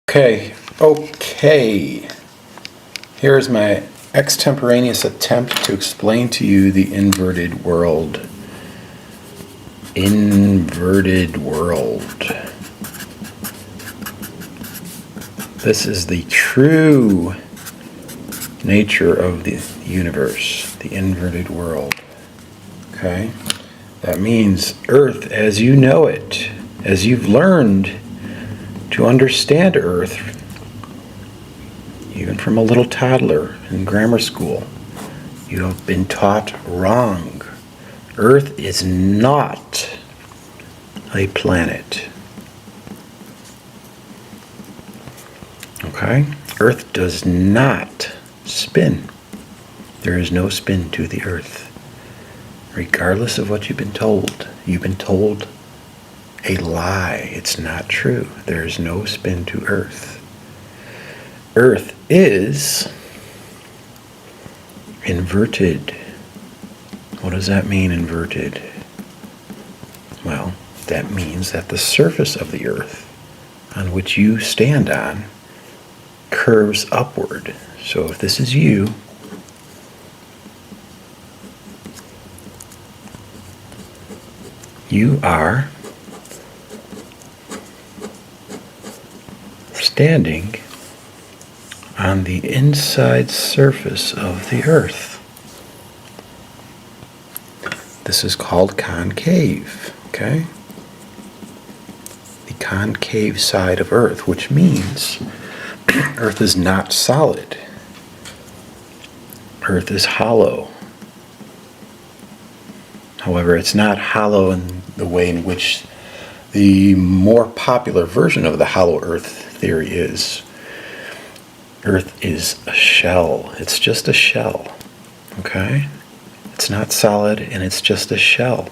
Okay. Here's my extemporaneous attempt to explain to you the inverted world. Inverted world. This is the true nature of the universe, the inverted world. Okay? That means Earth as you know it, as you've learned to understand Earth, even from a little toddler in grammar school, you have been taught wrong. Earth is not a planet. Okay? Earth does not spin. There is no spin to the Earth. Regardless of what you've been told a lie. It's not true. There is no spin to Earth. Earth is inverted. What does that mean, inverted? Well, that means that the surface of the Earth on which you stand on curves upward. So if this is you, you are standing on the inside surface of the Earth. This is called concave, okay? The concave side of Earth, which means Earth is not solid. Earth is hollow. However, it's not hollow in the way in which the more popular version of the hollow Earth theory is. Earth is a shell. It's just a shell. Okay? It's not solid and it's just a shell.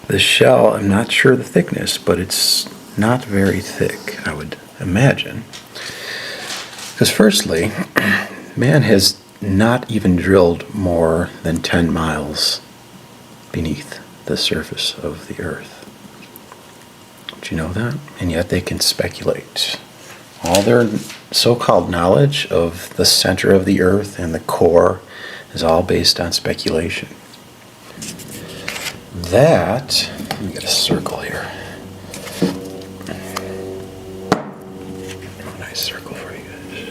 The shell, I'm not sure the thickness, but it's not very thick, I would imagine. Because firstly, man has not even drilled more than 10 miles beneath the surface of the Earth. Did you know that? And yet they can speculate. All their so-called knowledge of the center of the Earth and the core is all based on speculation. That, let me get a circle here. A nice circle for you guys.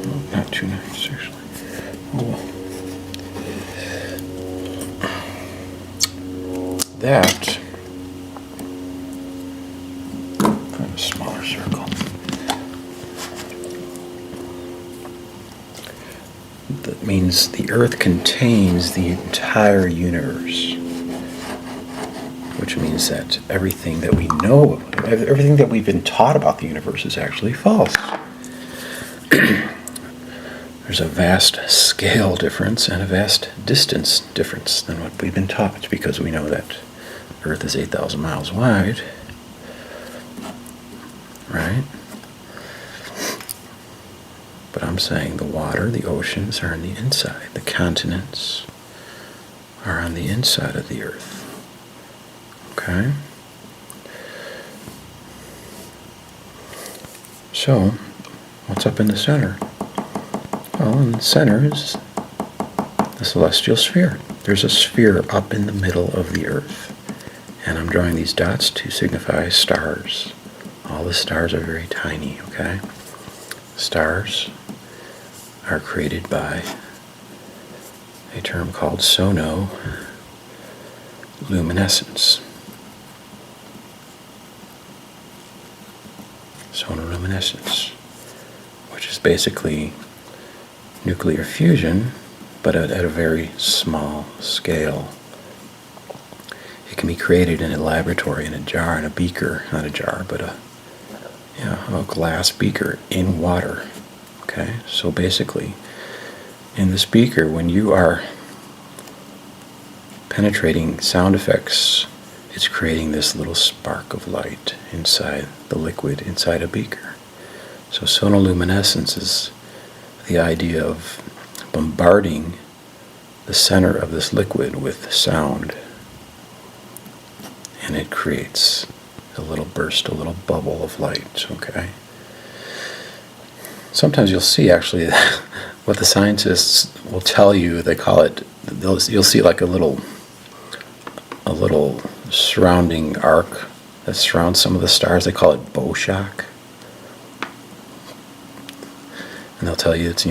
Oh, not too nice, actually. Oh. That, a smaller circle. That means the Earth contains the entire universe, which means that everything that we know, everything that we've been taught about the universe is actually false. There's a vast scale difference and a vast distance difference than what we've been taught, because we know that Earth is 8,000 miles wide, right? But I'm saying the water, the oceans are on the inside. The continents are on the inside of the Earth. Okay? So, what's up in the center? Well, in the center is the celestial sphere. There's a sphere up in the middle of the Earth. And I'm drawing these dots to signify stars. All the stars are very tiny, okay? Stars are created by a term called sonoluminescence. Sonoluminescence, which is basically nuclear fusion, but at a very small scale. It can be created in a laboratory, in a jar, in a beaker, not a jar, but a glass beaker in water. Okay, so basically, in this beaker, when you are penetrating sound effects, it's creating this little spark of light inside the liquid, inside a beaker. So sonoluminescence is the idea of bombarding the center of this liquid with sound. and it creates a little burst, a little bubble of light, okay? Sometimes you'll see actually what the scientists will tell you, they call it, you'll see like a little surrounding arc that surrounds some of the stars. They call it bow shock. And they'll tell you it's,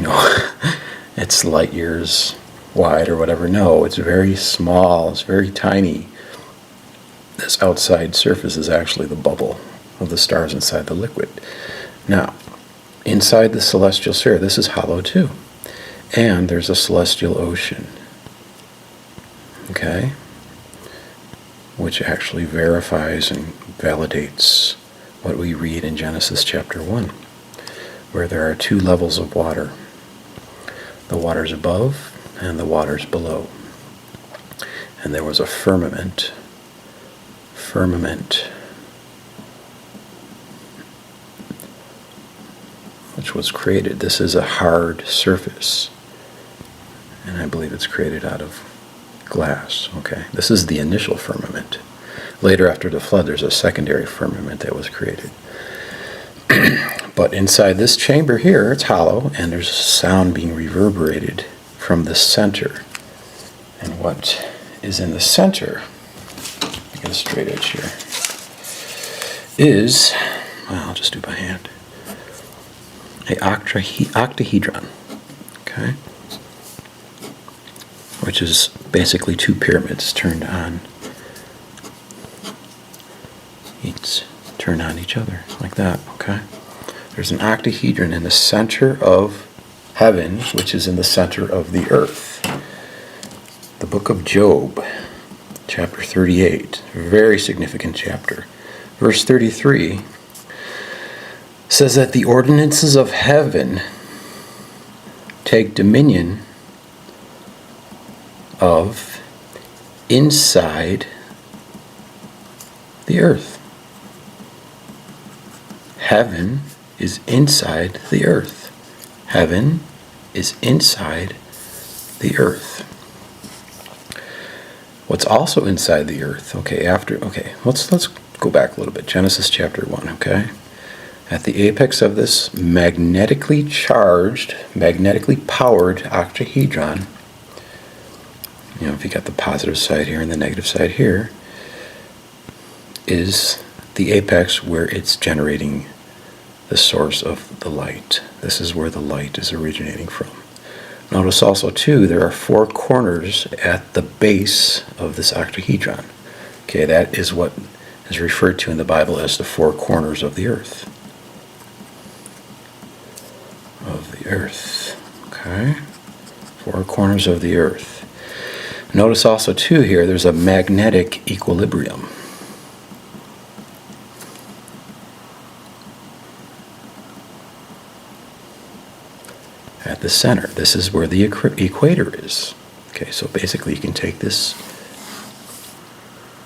it's light years wide or whatever. No, it's very small, it's very tiny. This outside surface is actually the bubble of the stars inside the liquid. Now, inside the celestial sphere, this is hollow too. And there's a celestial ocean. Okay? Which actually verifies and validates what we read in Genesis chapter 1, where there are two levels of water. The waters above and the waters below. And there was a firmament, which was created. This is a hard surface, and I believe it's created out of glass. Okay, this is the initial firmament. Later, after the flood, there's a secondary firmament that was created. But inside this chamber here, it's hollow, and there's sound being reverberated from the center. And what is in the center, I get a straight edge here, is, well, I'll just do by hand, a octahedron, okay, which is basically two pyramids turned on each other, like that, okay? There's an octahedron in the center of heaven, which is in the center of the earth. The book of Job, chapter 38, very significant chapter. Verse 33 says that the ordinances of heaven take dominion of inside the earth. Heaven is inside the earth. Heaven is inside the earth. What's also inside the earth? Let's go back a little bit. Genesis chapter 1, okay? At the apex of this magnetically charged, magnetically powered octahedron, if you got the positive side here and the negative side here, is the apex where it's generating the source of the light. This is where the light is originating from. Notice also, too, there are four corners at the base of this octahedron. Okay, that is what is referred to in the Bible as the four corners of the earth. Okay? Four corners of the earth. Notice also, too, here, there's a magnetic equilibrium. At the center. This is where the equator is. Okay, so basically you can take this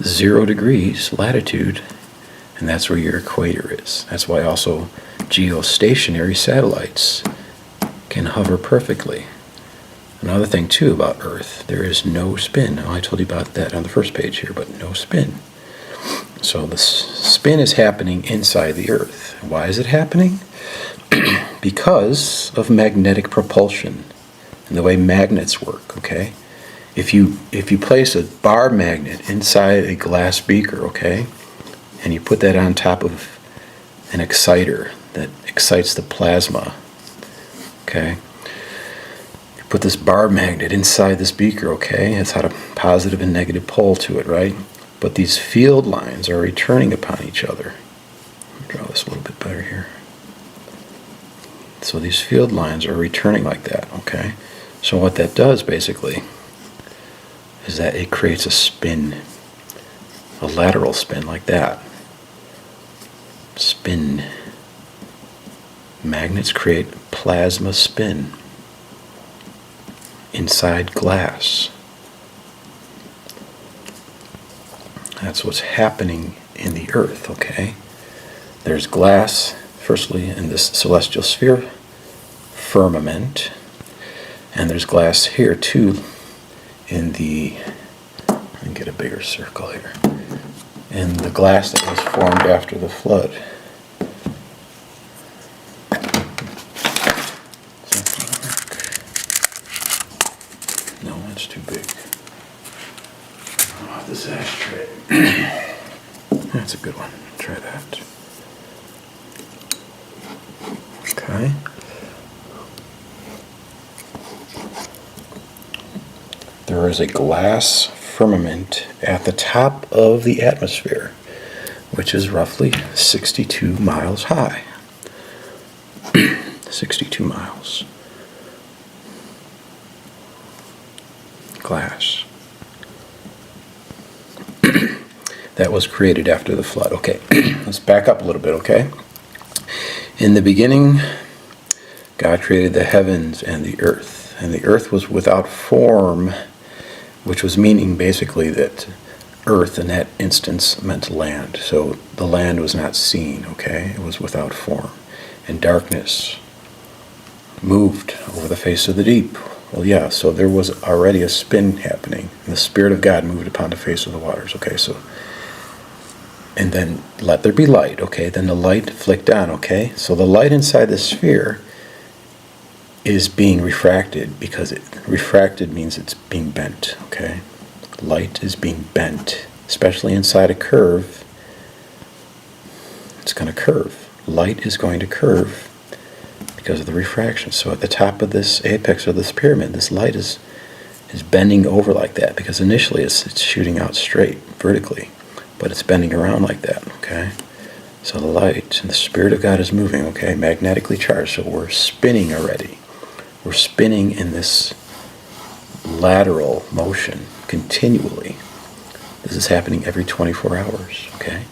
0 degrees latitude, and that's where your equator is. That's why also geostationary satellites can hover perfectly. Another thing too about Earth, there is no spin. I told you about that on the first page here, but no spin. So the spin is happening inside the Earth. Why is it happening? Because of magnetic propulsion and the way magnets work, okay? If you place a bar magnet inside a glass beaker, okay, and you put that on top of an exciter that excites the plasma, okay? You put this bar magnet inside this beaker, okay? It's had a positive and negative pole to it, right? But these field lines are returning upon each other. Let me draw this a little bit better here. So these field lines are returning like that, okay? So what that does basically is that it creates a spin, a lateral spin like that. Spin. Magnets create plasma spin inside glass. That's what's happening in the earth, okay? There's glass, firstly, in this celestial sphere, firmament, and there's glass here too in the, let me get a bigger circle here, in the glass that was formed after the flood. No, that's too big. How about this ashtray? That's a good one. Try that. Okay. There is a glass firmament at the top of the atmosphere, which is roughly 62 miles high. 62 miles. Glass. That was created after the flood. Okay, let's back up a little bit, okay? In the beginning, God created the heavens and the earth was without form, which was meaning basically that earth in that instance meant land. So the land was not seen, okay? It was without form. And darkness moved over the face of the deep. Well, yeah, so there was already a spin happening. And the Spirit of God moved upon the face of the waters, okay? So, and then let there be light, okay? Then the light flicked on, okay? So the light inside the sphere is being refracted, because refracted means it's being bent, okay? Light is being bent, especially inside a curve. It's going to curve. Light is going to curve because of the refraction. So at the top of this apex of this pyramid, this light is bending over like that, because initially it's shooting out straight, vertically, but it's bending around like that, okay? So the light and the Spirit of God is moving, okay, magnetically charged. So we're spinning already. We're spinning in this lateral motion continually. This is happening every 24 hours, okay?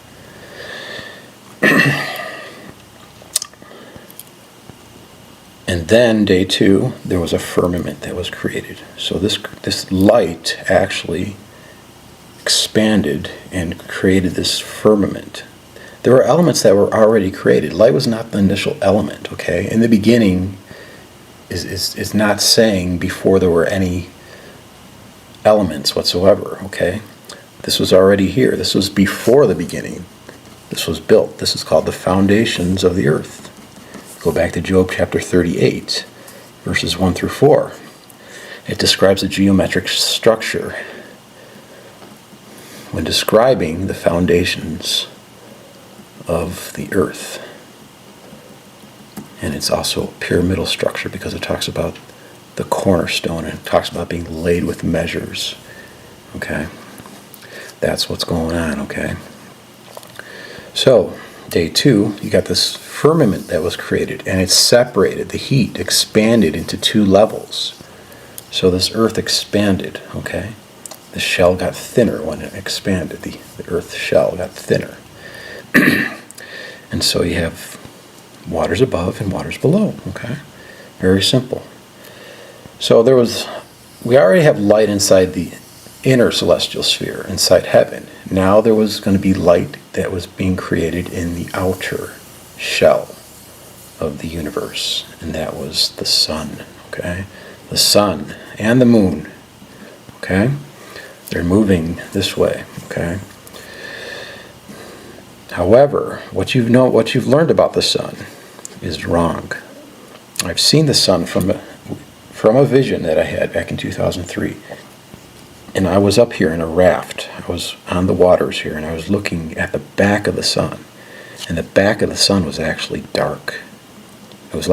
And then day 2, there was a firmament that was created. So this light actually expanded and created this firmament. There were elements that were already created. Light was not the initial element, okay? In the beginning is not saying before there were any elements whatsoever, okay? This was already here. This was before the beginning. This was built. This is called the foundations of the earth. Go back to Job chapter 38, verses 1 through 4. It describes a geometric structure when describing the foundations of the earth. And it's also a pyramidal structure, because it talks about the cornerstone, and it talks about being laid with measures. Okay? That's what's going on, okay? So, day 2, you got this firmament that was created, and it's separated. The heat expanded into 2 levels. So this earth expanded, okay? The shell got thinner when it expanded. The earth shell got thinner. And so you have waters above and waters below, okay? Very simple. So we already have light inside the inner celestial sphere, inside heaven. Now there was going to be light that was being created in the outer shell of the universe, and that was the sun, okay? The sun and the moon, okay? They're moving this way, okay? However, what you've learned about the sun is wrong. I've seen the sun from a vision that I had back in 2003. And I was up here in a raft. I was on the waters here, and I was looking at the back of the sun. And the back of the sun was actually dark. It was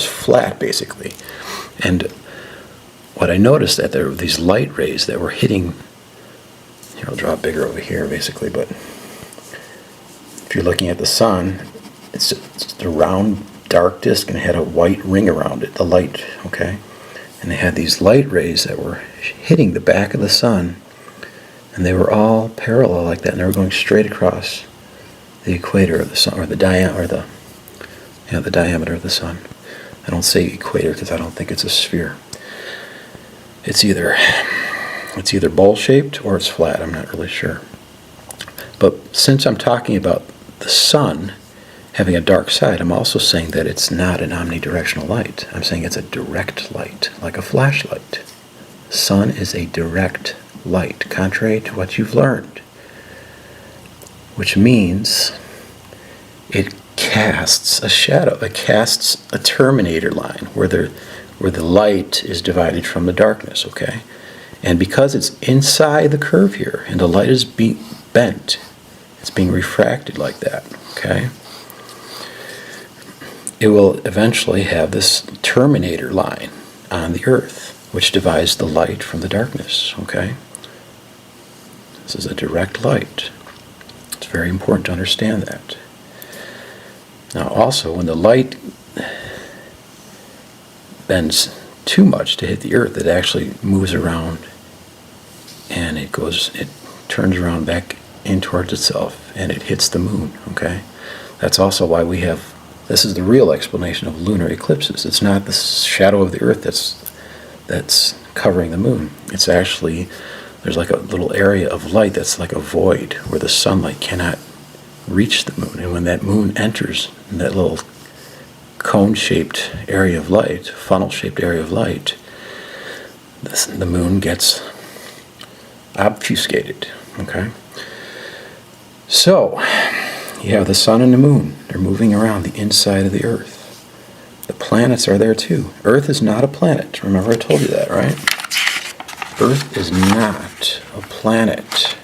flat basically. And what I noticed, that there were these light rays that were hitting. Here, I'll draw it bigger over here basically, but if you're looking at the sun, it's a round dark disk, and it had a white ring around it, the light, okay? And they had these light rays that were hitting the back of the sun, and they were all parallel like that, and they were going straight across the equator of the sun, or the diameter of the sun. I don't say equator because I don't think it's a sphere. It's either bowl-shaped or it's flat. I'm not really sure. But since I'm talking about the sun having a dark side, I'm also saying that it's not an omnidirectional light. I'm saying it's a direct light, like a flashlight. Sun is a direct light, contrary to what you've learned. Which means it casts a shadow. It casts a terminator line where the light is divided from the darkness, okay? And because it's inside the curve here, and the light is being bent, it's being refracted like that, okay? It will eventually have this terminator line on the earth, which divides the light from the darkness, okay? This is a direct light. It's very important to understand that. Now also, when the light bends too much to hit the earth, it actually moves around and it turns around back in towards itself and it hits the moon, okay? That's also why this is the real explanation of lunar eclipses. It's not the shadow of the earth that's covering the moon. It's actually, there's like a little area of light that's like a void where the sunlight cannot reach the moon. And when that moon enters in that little cone-shaped area of light, funnel-shaped area of light, the moon gets obfuscated, okay? So, you have the sun and the moon. They're moving around the inside of the earth. The planets are there too. Earth is not a planet. Remember I told you that, right? Earth is not a planet.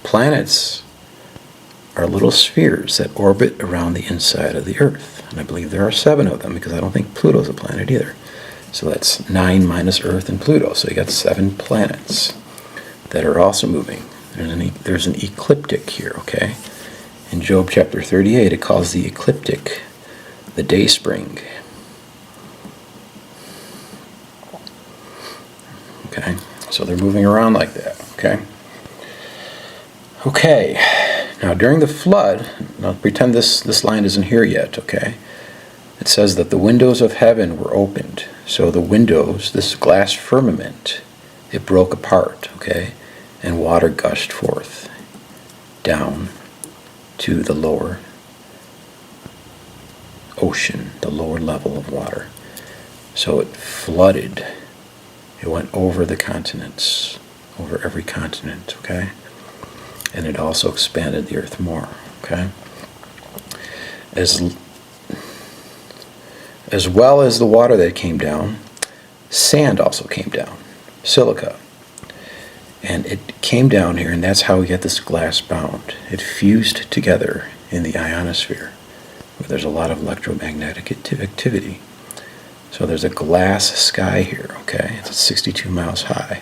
Planets are little spheres that orbit around the inside of the earth. And I believe there are 7 of them because I don't think Pluto's a planet either. So that's 9 minus Earth and Pluto. So you got 7 planets that are also moving. There's an ecliptic here, okay? In Job chapter 38, it calls the ecliptic the day spring. Okay, so they're moving around like that, okay? Okay, now during the flood, now pretend this line isn't here yet, okay? It says that the windows of heaven were opened. So the windows, this glass firmament, it broke apart, okay? And water gushed forth down to the lower ocean, the lower level of water. So it flooded. It went over the continents, over every continent, okay? And it also expanded the earth more, okay? As well as the water that came down, sand also came down, silica. And it came down here, and that's how we get this glass bound. It fused together in the ionosphere, where there's a lot of electromagnetic activity. So there's a glass sky here, okay? It's 62 miles high.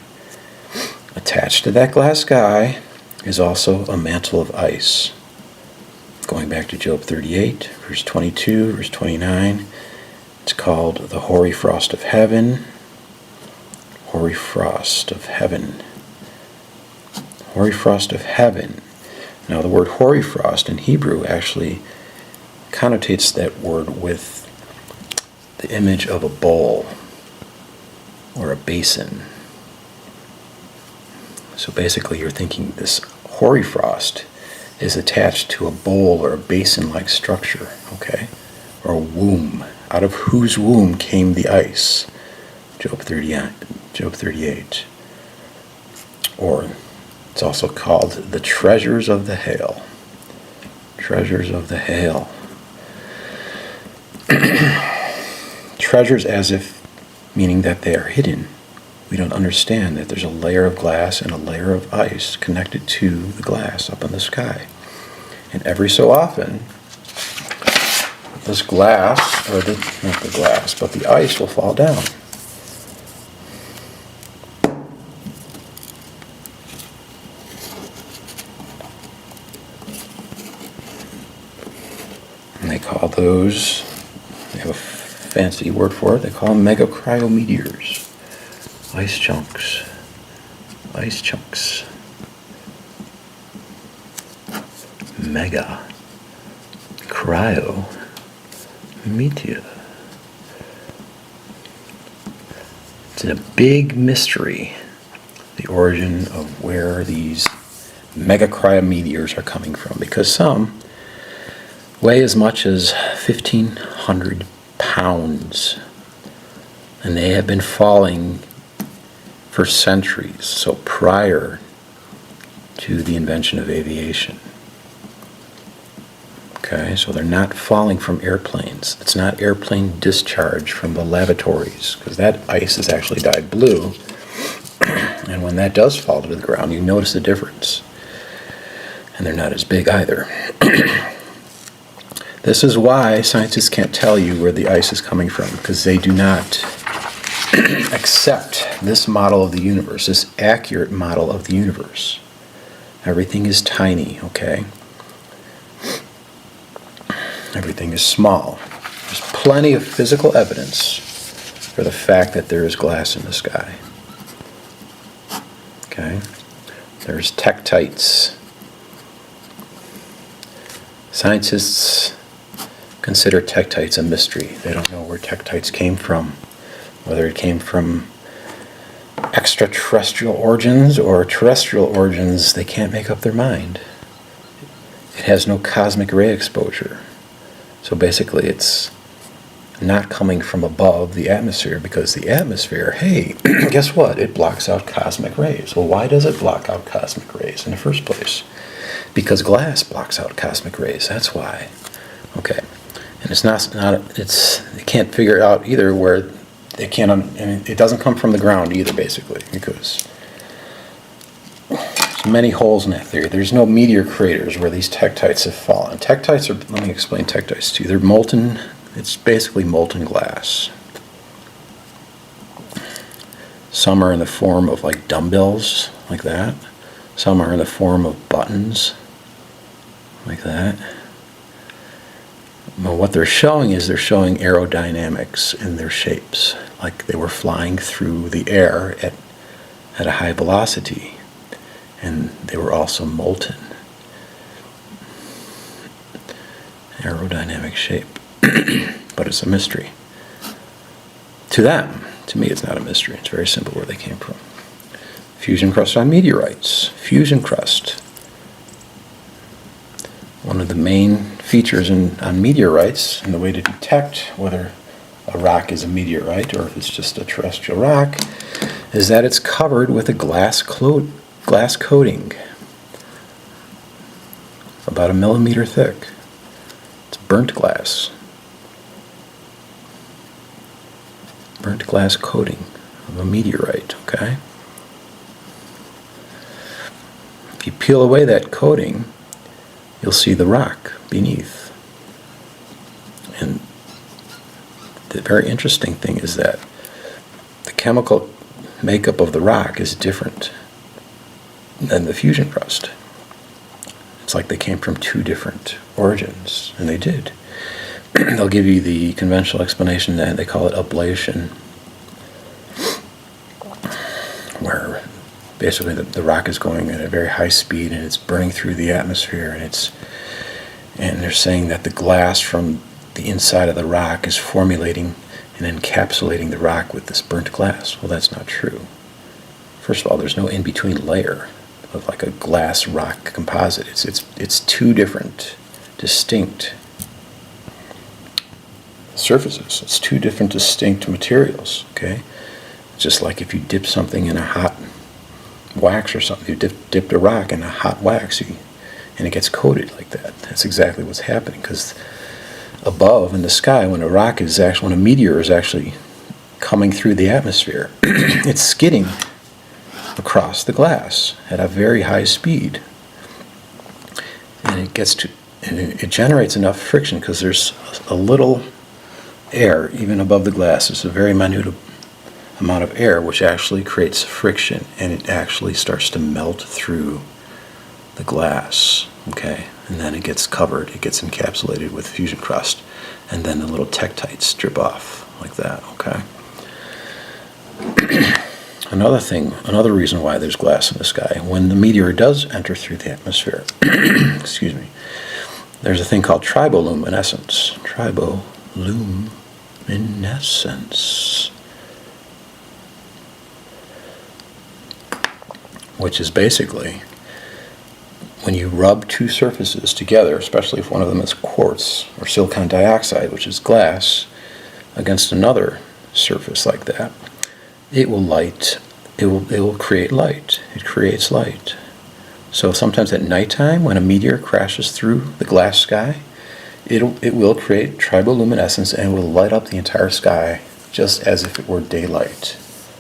Attached to that glass sky is also a mantle of ice. Going back to Job 38, verse 22, verse 29, it's called the hoary frost of heaven. Hoary frost of heaven. Hoary frost of heaven. Now the word hoary frost in Hebrew actually connotates that word with the image of a bowl or a basin. So basically you're thinking this hoary frost is attached to a bowl or a basin-like structure, okay? Or a womb, out of whose womb came the ice. Job 38. Or it's also called the treasures of the hail. Treasures of the hail. Treasures as if, meaning that they are hidden. We don't understand that there's a layer of glass and a layer of ice connected to the glass up in the sky. And every so often, this glass, or not the glass, but the ice will fall down. And they call those, they have a fancy word for it, they call them megacriometeors. Ice chunks. Ice chunks. Mega. Cryo. Meteor. It's a big mystery, the origin of where these megacriometeors are coming from, because some weigh as much as 1,500 pounds, and they have been falling for centuries, so prior to the invention of aviation. Okay, so they're not falling from airplanes. It's not airplane discharge from the lavatories, because that ice is actually dyed blue. And when that does fall to the ground, you notice the difference. And they're not as big either. This is why scientists can't tell you where the ice is coming from, because they do not accept this model of the universe, this accurate model of the universe. Everything is tiny, okay? Everything is small. There's plenty of physical evidence for the fact that there is glass in the sky. Okay? There's tektites. Scientists consider tektites a mystery. They don't know where tektites came from. Whether it came from extraterrestrial origins or terrestrial origins, they can't make up their mind. It has no cosmic ray exposure. So basically it's not coming from above the atmosphere, because the atmosphere, hey, guess what? It blocks out cosmic rays. Well, why does it block out cosmic rays in the first place? Because glass blocks out cosmic rays. That's why. Okay. And it's not they can't figure out either where they can't, I mean, it doesn't come from the ground either, basically, because there's many holes in that theory. There's no meteor craters where these tektites have fallen. Tektites are, let me explain tektites to you. They're molten, it's basically molten glass. Some are in the form of like dumbbells, like that. Some are in the form of buttons, like that. Well, what they're showing is they're showing aerodynamics in their shapes, like they were flying through the air at a high velocity, and they were also molten. Aerodynamic shape. But it's a mystery. To them, to me it's not a mystery. It's very simple where they came from. Fusion crust on meteorites. Fusion crust. One of the main features on meteorites, and the way to detect whether a rock is a meteorite or if it's just a terrestrial rock, is that it's covered with a glass coating, about 1 millimeter thick. It's burnt glass. Burnt glass coating of a meteorite, okay? If you peel away that coating, you'll see the rock beneath. And the very interesting thing is that the chemical makeup of the rock is different than the fusion crust. It's like they came from two different origins, and they did. They'll give you the conventional explanation that they call it ablation, where basically the rock is going at a very high speed and it's burning through the atmosphere, and they're saying that the glass from the inside of the rock is formulating and encapsulating the rock with this burnt glass. Well, that's not true. First of all, there's no in-between layer of like a glass rock composite. It's two different distinct surfaces. It's two different distinct materials, okay? Just like if you dip something in a hot wax or something, you dipped a rock in a hot wax, and it gets coated like that. That's exactly what's happening, because above in the sky, when a meteor is actually coming through the atmosphere, it's skidding across the glass at a very high speed, and it generates enough friction because there's a little air even above the glass. It's a very minute amount of air which actually creates friction, and it actually starts to melt through the glass, okay? And then it gets covered, it gets encapsulated with fusion crust, and then the little tektites drip off like that, okay? Another reason why there's glass in the sky, when the meteor does enter through the atmosphere, excuse me, there's a thing called triboluminescence. Triboluminescence. Which is basically when you rub two surfaces together, especially if one of them is quartz or silicon dioxide, which is glass, against another surface like that, it will light it will create light. It creates light. So sometimes at nighttime, when a meteor crashes through the glass sky, it will create triboluminescence and will light up the entire sky just as if it were daylight.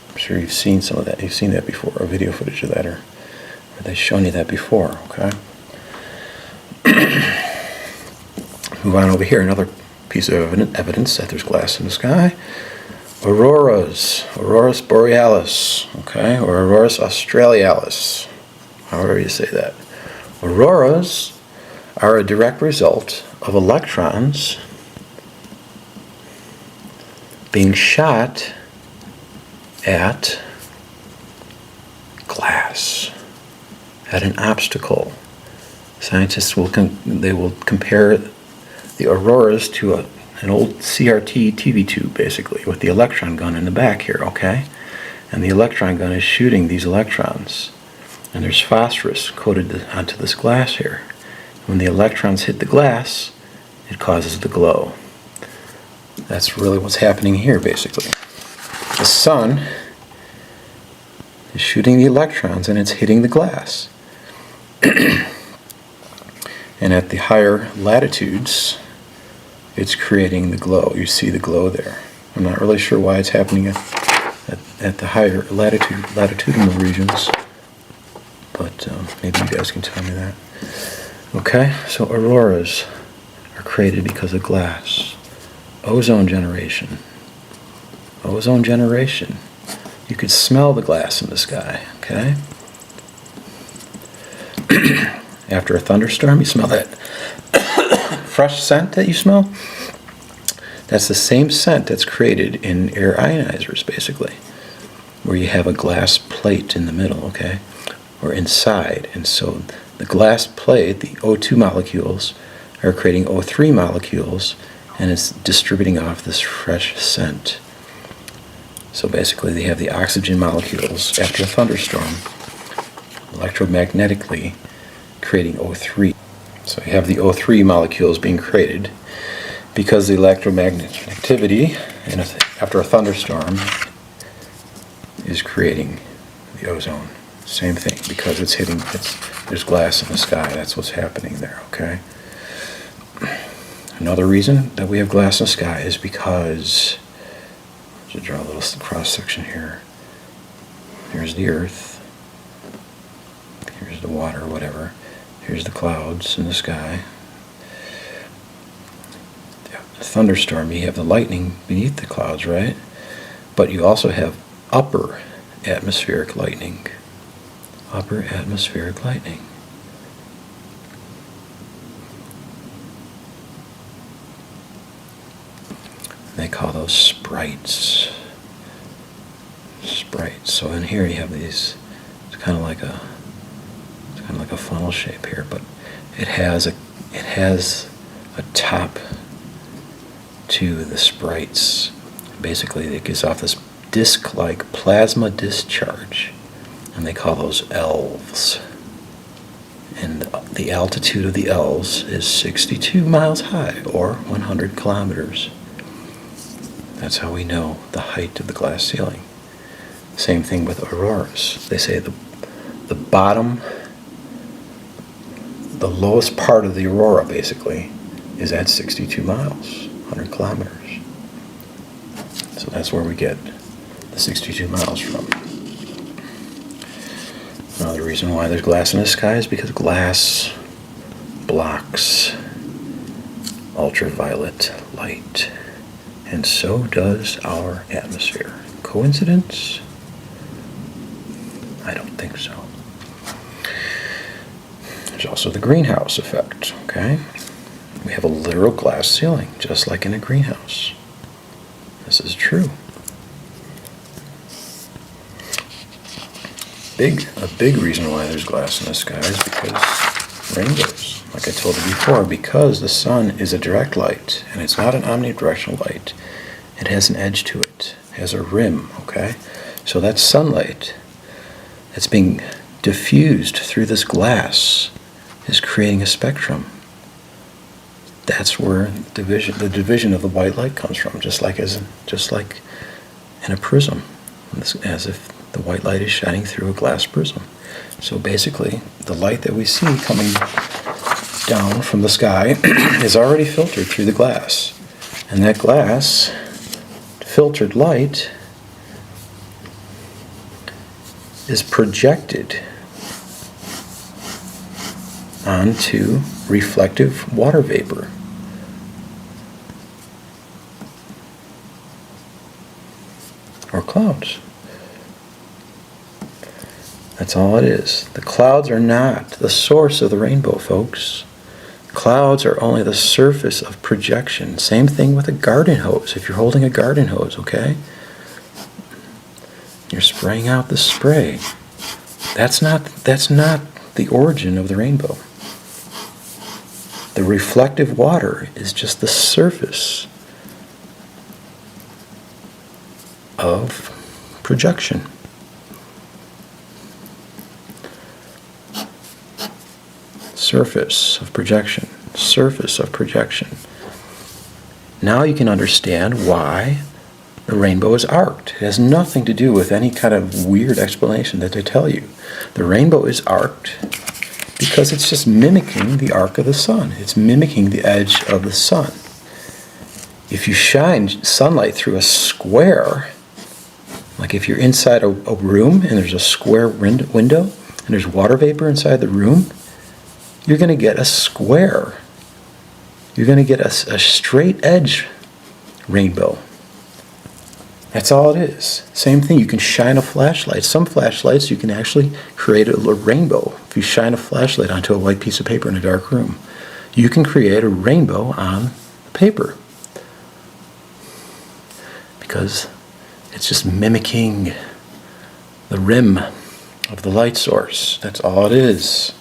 I'm sure you've seen some of that. You've seen that before, or video footage of that, or they've shown you that before, okay? Move on over here, another piece of evidence that there's glass in the sky. Auroras borealis, okay, or auroras australis, however you say that. Auroras are a direct result of electrons being shot at glass, at an obstacle. Scientists will compare the auroras to an old CRT TV tube, basically, with the electron gun in the back here, okay? And the electron gun is shooting these electrons. And there's phosphorus coated onto this glass here. When the electrons hit the glass, it causes the glow. That's really what's happening here, basically. The sun is shooting the electrons and it's hitting the glass. And at the higher latitudes, it's creating the glow. You see the glow there. I'm not really sure why it's happening at the higher latitudinal regions, but maybe you guys can tell me that. Okay, so auroras are created because of glass. Ozone generation. Ozone generation. You could smell the glass in the sky, okay? After a thunderstorm, you smell that fresh scent that you smell. That's the same scent that's created in air ionizers, basically, where you have a glass plate in the middle, okay, or inside. And so the glass plate, the O2 molecules, are creating O3 molecules, and it's distributing off this fresh scent. So basically they have the oxygen molecules after a thunderstorm electromagnetically creating O3. So you have the O3 molecules being created because the electromagnetic activity after a thunderstorm is creating the ozone. Same thing, because there's glass in the sky. That's what's happening there, okay? Another reason that we have glass in the sky is because, to draw a little cross section here, here's the earth, here's the water, whatever, here's the clouds in the sky. A thunderstorm, you have the lightning beneath the clouds, right? But you also have upper atmospheric lightning. Upper atmospheric lightning. They call those sprites. Sprites. So in here you have these. It's kind of like a funnel shape here, but it has a top to the sprites. Basically, it gives off this disc-like plasma discharge, and they call those elves. And the altitude of the elves is 62 miles high, or 100 kilometers. That's how we know the height of the glass ceiling. Same thing with auroras. They say the bottom, the lowest part of the aurora, basically, is at 62 miles, 100 kilometers. So that's where we get the 62 miles from. Another reason why there's glass in the sky is because glass blocks ultraviolet light. And so does our atmosphere. Coincidence? I don't think so. There's also the greenhouse effect, okay? We have a literal glass ceiling, just like in a greenhouse. This is true. A big reason why there's glass in the sky is because rainbows. Like I told you before, because the sun is a direct light, and it's not an omnidirectional light. It has an edge to it. It has a rim, okay? So that sunlight that's being diffused through this glass is creating a spectrum. That's where the division of the white light comes from, just like in a prism, as if The white light is shining through a glass prism. So basically, the light that we see coming down from the sky is already filtered through the glass. And that glass, filtered light, is projected onto reflective water vapor. Or clouds. That's all it is. The clouds are not the source of the rainbow, folks. Clouds are only the surface of projection. Same thing with a garden hose. If you're holding a garden hose, okay? You're spraying out the spray. That's not the origin of the rainbow. The reflective water is just the surface of projection. Surface of projection. Surface of projection. Now you can understand why the rainbow is arced. It has nothing to do with any kind of weird explanation that they tell you. The rainbow is arced because it's just mimicking the arc of the sun. It's mimicking the edge of the sun. If you shine sunlight through a square, like if you're inside a room and there's a square window and there's water vapor inside the room, you're going to get a square. You're going to get a straight edge rainbow. That's all it is. Same thing, you can shine a flashlight. Some flashlights you can actually create a rainbow. If you shine a flashlight onto a white piece of paper in a dark room, you can create a rainbow on paper. Because it's just mimicking the rim of the light source. That's all it is.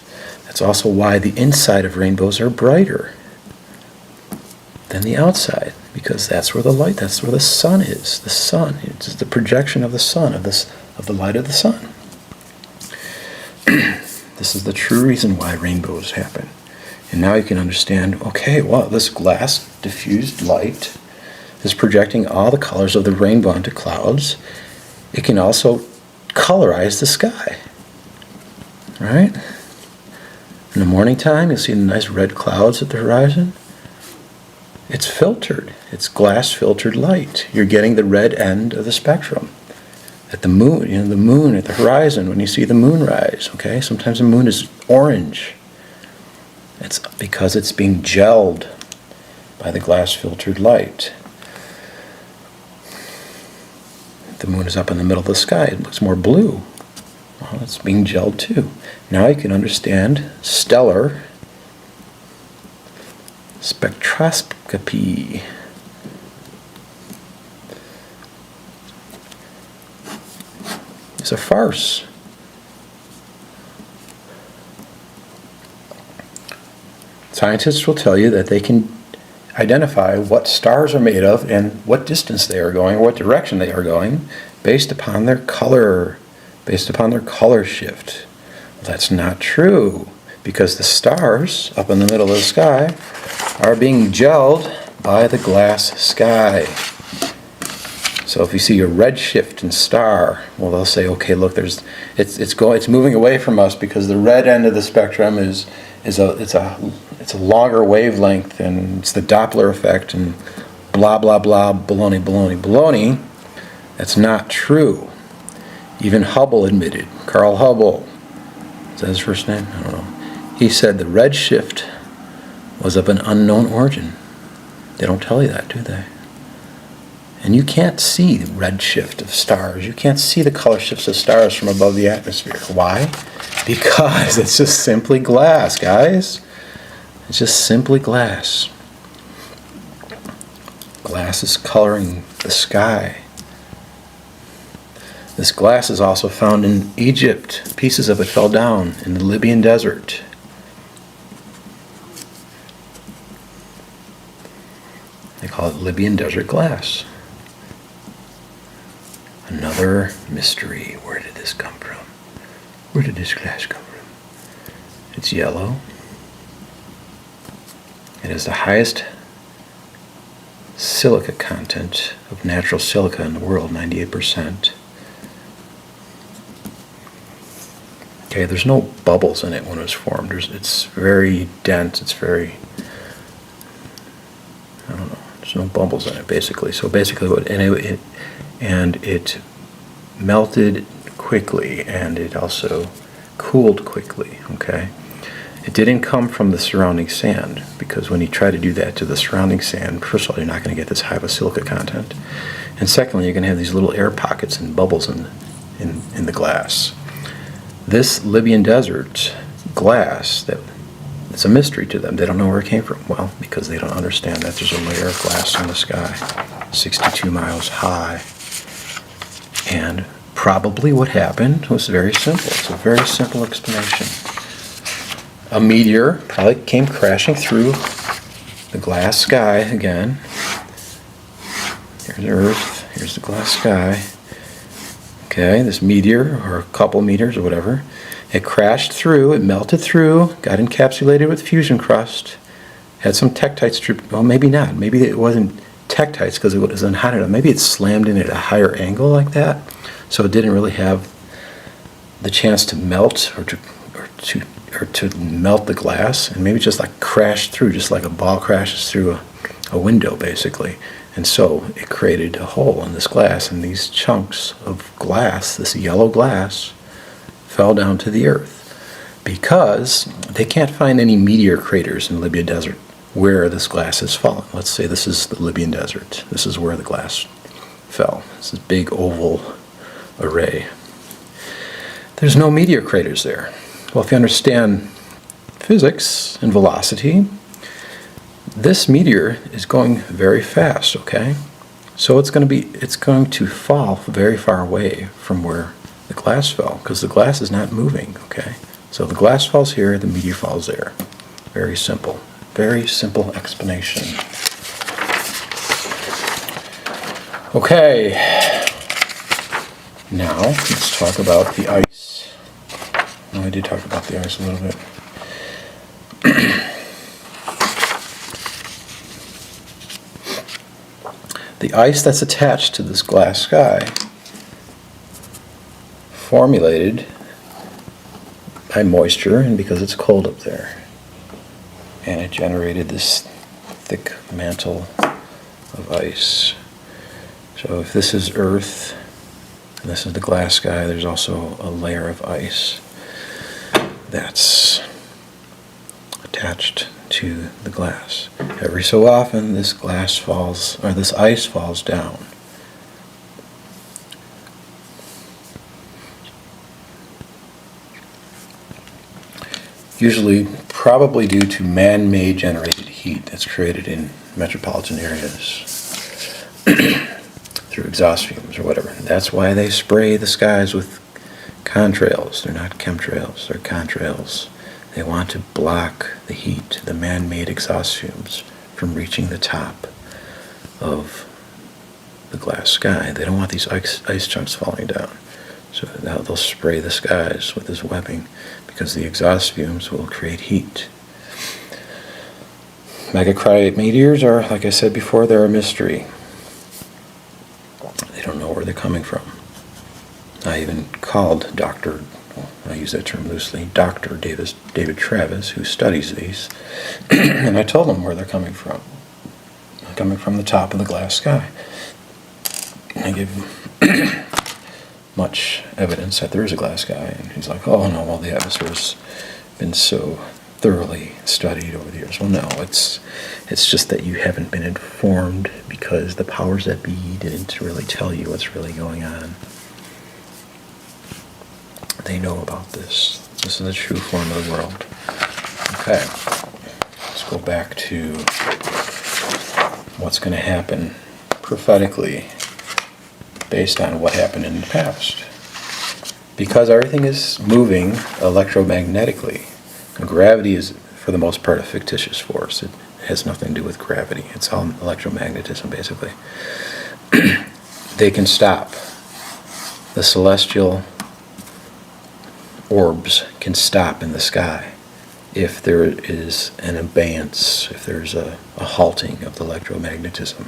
That's also why the inside of rainbows are brighter than the outside, because that's where the sun is. The sun, it's just the projection of the sun, of the light of the sun. This is the true reason why rainbows happen. And now you can understand, okay, well, this glass diffused light is projecting all the colors of the rainbow onto clouds. It can also colorize the sky, right? In the morning time, you'll see the nice red clouds at the horizon. It's filtered. It's glass-filtered light. You're getting the red end of the spectrum. At the moon, the moon at the horizon, when you see the moon rise, okay? Sometimes the moon is orange. It's because it's being gelled by the glass-filtered light. If the moon is up in the middle of the sky, it looks more blue. Well, it's being gelled too. Now you can understand stellar spectroscopy. It's a farce. Scientists will tell you that they can identify what stars are made of and what distance they are going, or what direction they are going, based upon their color, based upon their color shift. Well, that's not true, because the stars up in the middle of the sky are being gelled by the glass sky. So if you see a redshift star, well, they'll say, okay, look, it's moving away from us because the red end of the spectrum is a longer wavelength, and it's the Doppler effect, and blah blah blah, baloney baloney baloney. That's not true. Even Hubble admitted. Carl Hubble, is that his first name? I don't know. He said the redshift was of an unknown origin. They don't tell you that, do they? And you can't see the redshift of stars. You can't see the color shifts of stars from above the atmosphere. Why? Because it's just simply glass, guys. It's just simply glass. Glass is coloring the sky. This glass is also found in Egypt. Pieces of it fell down in the Libyan desert. They call it Libyan desert glass. Another mystery. Where did this come from? Where did this glass come from? It's yellow. It has the highest silica content of natural silica in the world, 98%. Okay, there's no bubbles in it when it was formed. It's very dense. It's very, I don't know. There's no bubbles in it basically. So basically, it melted quickly, and it also cooled quickly. Okay, it didn't come from the surrounding sand, because when you try to do that to the surrounding sand, first of all, you're not going to get this high of a silica content, and secondly, you're going to have these little air pockets and bubbles in the glass. This Libyan desert glass, it's a mystery to them. They don't know where it came from. Well, because they don't understand that there's a layer of glass in the sky, 62 miles high. And probably what happened was very simple. It's a very simple explanation. A meteor probably came crashing through the glass sky again. Here's Earth, here's the glass sky. Okay, this meteor, or a couple meteors or whatever, it crashed through, it melted through, got encapsulated with fusion crust, had some tektites, well, maybe not. Maybe it wasn't tektites because it was unhotted. Maybe it slammed in at a higher angle like that, so it didn't really have the chance to melt or to melt the glass, and maybe just like crashed through, just like a ball crashes through a window, basically. And so it created a hole in this glass, and these chunks of glass, this yellow glass, fell down to the earth because they can't find any meteor craters in the Libyan desert where this glass has fallen. Let's say this is the Libyan desert. This is where the glass fell. This is a big oval array. There's no meteor craters there. Well, if you understand physics and velocity, this meteor is going very fast, okay? So it's going to fall very far away from where the glass fell, because the glass is not moving, okay? So the glass falls here, the meteor falls there. Very simple. Very simple explanation. Okay. Now, let's talk about the ice. Oh, I did talk about the ice a little bit. The ice that's attached to this glass sky formulated by moisture and because it's cold up there. And it generated this thick mantle of ice. So if this is Earth and this is the glass sky, there's also a layer of ice that's attached to the glass. Every so often this glass falls, or this ice falls down. Usually probably due to man-made generated heat that's created in metropolitan areas through exhaust fumes or whatever. That's why they spray the skies with contrails. They're not chemtrails, they're contrails. They want to block the heat, the man-made exhaust fumes, from reaching the top of the glass sky. They don't want these ice chunks falling down. So now they'll spray the skies with this webbing because the exhaust fumes will create heat. Megacryate meteors are, like I said before, they're a mystery. They don't know where they're coming from. I even called Dr. I use that term loosely, Dr. David Travis, who studies these, and I told him where they're coming from. They're coming from the top of the glass sky. I gave him much evidence that there is a glass sky, and he's like, oh no, well the atmosphere's been so thoroughly studied over the years. Well, no, it's just that you haven't been informed because the powers that be didn't really tell you what's really going on. They know about this. This is the true form of the world. Okay, let's go back to what's going to happen prophetically based on what happened in the past. Because everything is moving electromagnetically, gravity is, for the most part, a fictitious force. It has nothing to do with gravity. It's all electromagnetism, basically. They can stop. The celestial orbs can stop in the sky if there is an abeyance, if there's a halting of the electromagnetism.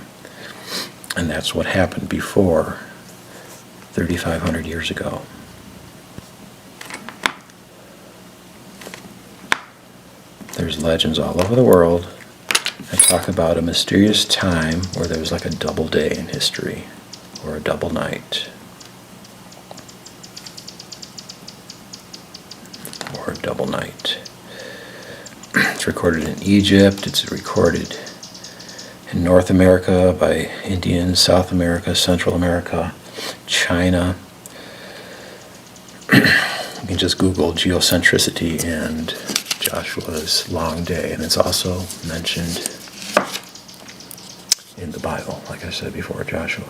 And that's what happened before 3,500 years ago. There's legends all over the world that talk about a mysterious time where there was like a double day in history, or a double night, or a double night. It's recorded in Egypt, it's recorded in North America by Indians, South America, Central America, China. You can just Google geocentricity and Joshua's long day, and it's also mentioned in the Bible, like I said before. Joshua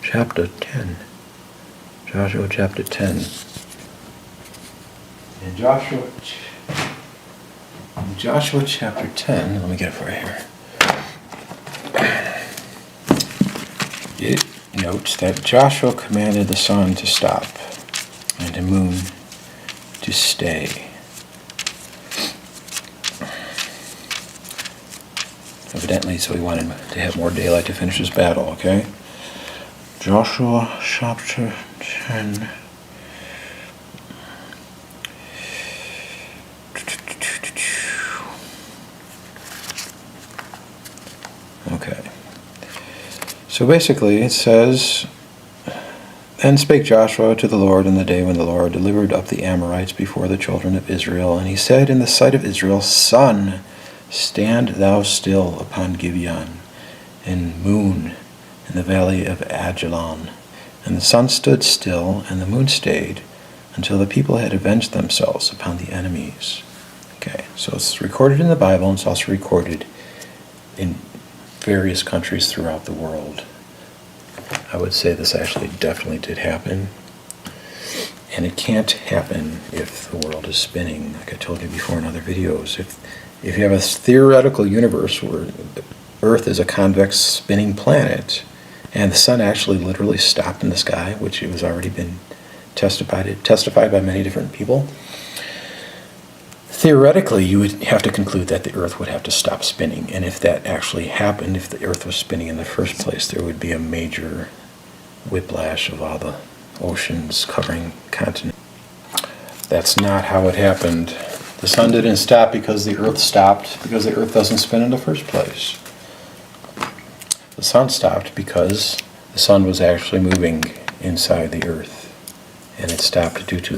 chapter 10. Joshua chapter 10. In Joshua chapter 10, let me get it for you here. It notes that Joshua commanded the sun to stop and the moon to stay. Evidently, so he wanted to have more daylight to finish his battle, okay? Joshua chapter 10. Okay. So basically it says, "Then spake Joshua to the Lord in the day when the Lord delivered up the Amorites before the children of Israel. And he said in the sight of Israel, Sun, stand thou still upon Gibeon, and moon in the valley of Ajalon. And the sun stood still, and the moon stayed, until the people had avenged themselves upon the enemies." Okay, so it's recorded in the Bible, and it's also recorded in various countries throughout the world. I would say this actually definitely did happen. And it can't happen if the world is spinning, like I told you before in other videos. If you have a theoretical universe where the Earth is a convex spinning planet, and the sun actually literally stopped in the sky, which it was already been testified by many different people, theoretically you would have to conclude that the Earth would have to stop spinning. And if that actually happened, if the Earth was spinning in the first place, there would be a major whiplash of all the oceans covering continents. That's not how it happened. The sun didn't stop because the Earth stopped, because the Earth doesn't spin in the first place. The sun stopped because the sun was actually moving inside the Earth, and it stopped due to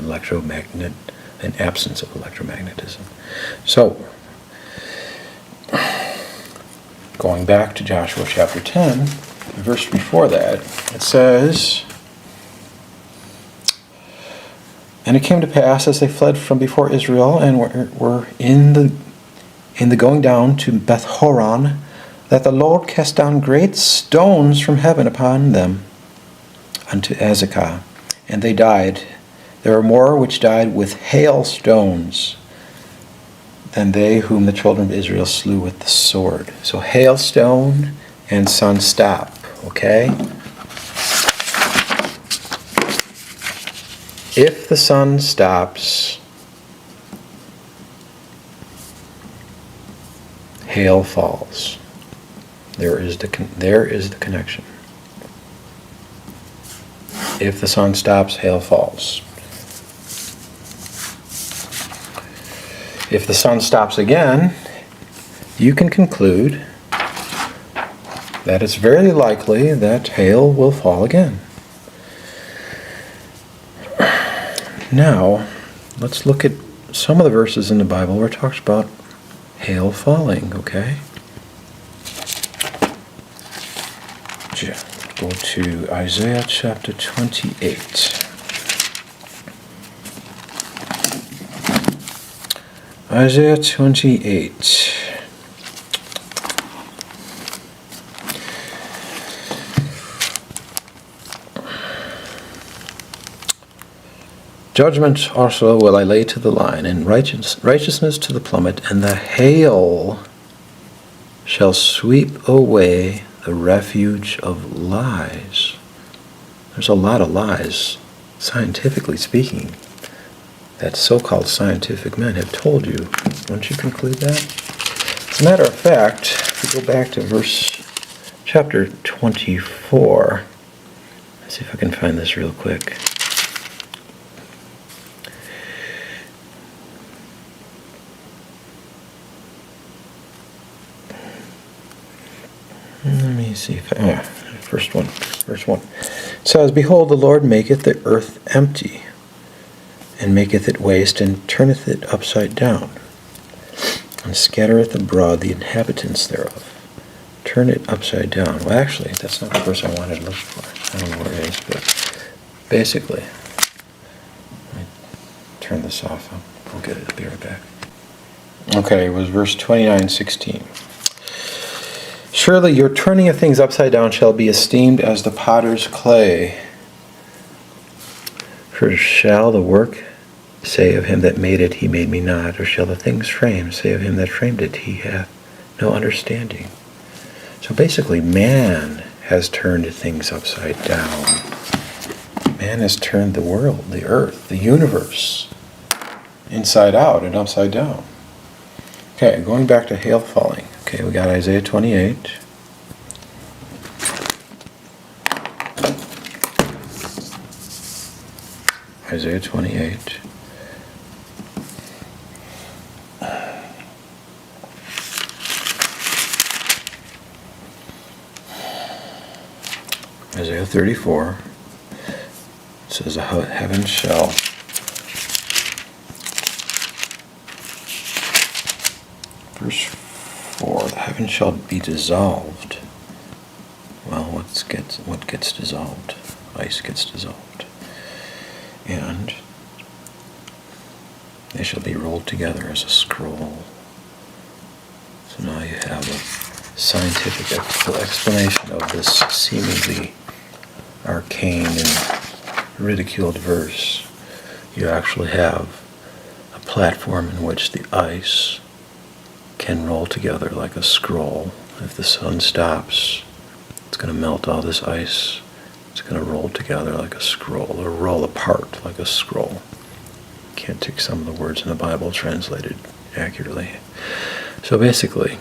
an absence of electromagnetism. So, going back to Joshua chapter 10, the verse before that, it says, "And it came to pass, as they fled from before Israel, and were in the going down to Beth Horon, that the Lord cast down great stones from heaven upon them unto Azekah, and they died. There were more which died with hailstones than they whom the children of Israel slew with the sword." So hailstone and sun stop, okay? If the sun stops, hail falls. There is the connection. If the sun stops, hail falls. If the sun stops again, you can conclude that it's very likely that hail will fall again. Now, let's look at some of the verses in the Bible where it talks about hail falling, okay? Go to Isaiah chapter 28. Isaiah 28. "Judgment also will I lay to the line, and righteousness to the plummet, and the hail shall sweep away the refuge of lies." There's a lot of lies, scientifically speaking, that so-called scientific men have told you. Wouldn't you conclude that? As a matter of fact, if we go back to chapter 24, let's see if I can find this real quick. Let me see if first one, verse 1. It says, Behold, the Lord maketh the earth empty, and maketh it waste, and turneth it upside down, and scattereth abroad the inhabitants thereof. Turn it upside down. Well, actually, that's not the verse I wanted to look for. I don't know where it is, but basically, let me turn this off. I'll get it. I'll be right back. Okay, it was verse 29:16. Surely your turning of things upside down shall be esteemed as the potter's clay. For shall the work say of him that made it, he made me not? Or shall the things framed say of him that framed it, he hath no understanding? So basically, man has turned things upside down. Man has turned the world, the earth, the universe, inside out and upside down. Okay, going back to hail falling. Okay, we got Isaiah 28. Isaiah 28. Isaiah 34. It says, the heaven shall Verse 4, the heaven shall be dissolved. Well, what gets dissolved? Ice gets dissolved. And they shall be rolled together as a scroll. So now you have a scientific explanation of this seemingly arcane and ridiculed verse. You actually have a platform in which the ice can roll together like a scroll. If the sun stops, it's going to melt all this ice. It's going to roll together like a scroll, or roll apart like a scroll. Can't take some of the words in the Bible translated accurately. So basically,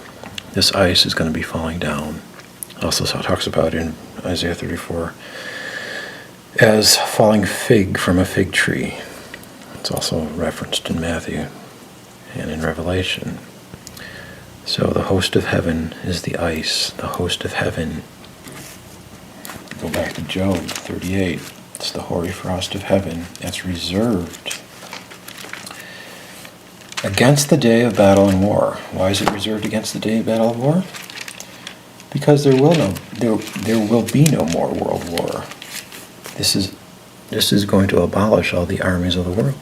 this ice is going to be falling down. Also talks about in Isaiah 34 as falling fig from a fig tree. It's also referenced in Matthew and in Revelation. So the host of heaven is the ice. The host of heaven. Go back to Job 38. It's the hoary frost of heaven that's reserved against the day of battle and war. Why is it reserved against the day of battle and war? Because there will be no more world war. This is going to abolish all the armies of the world.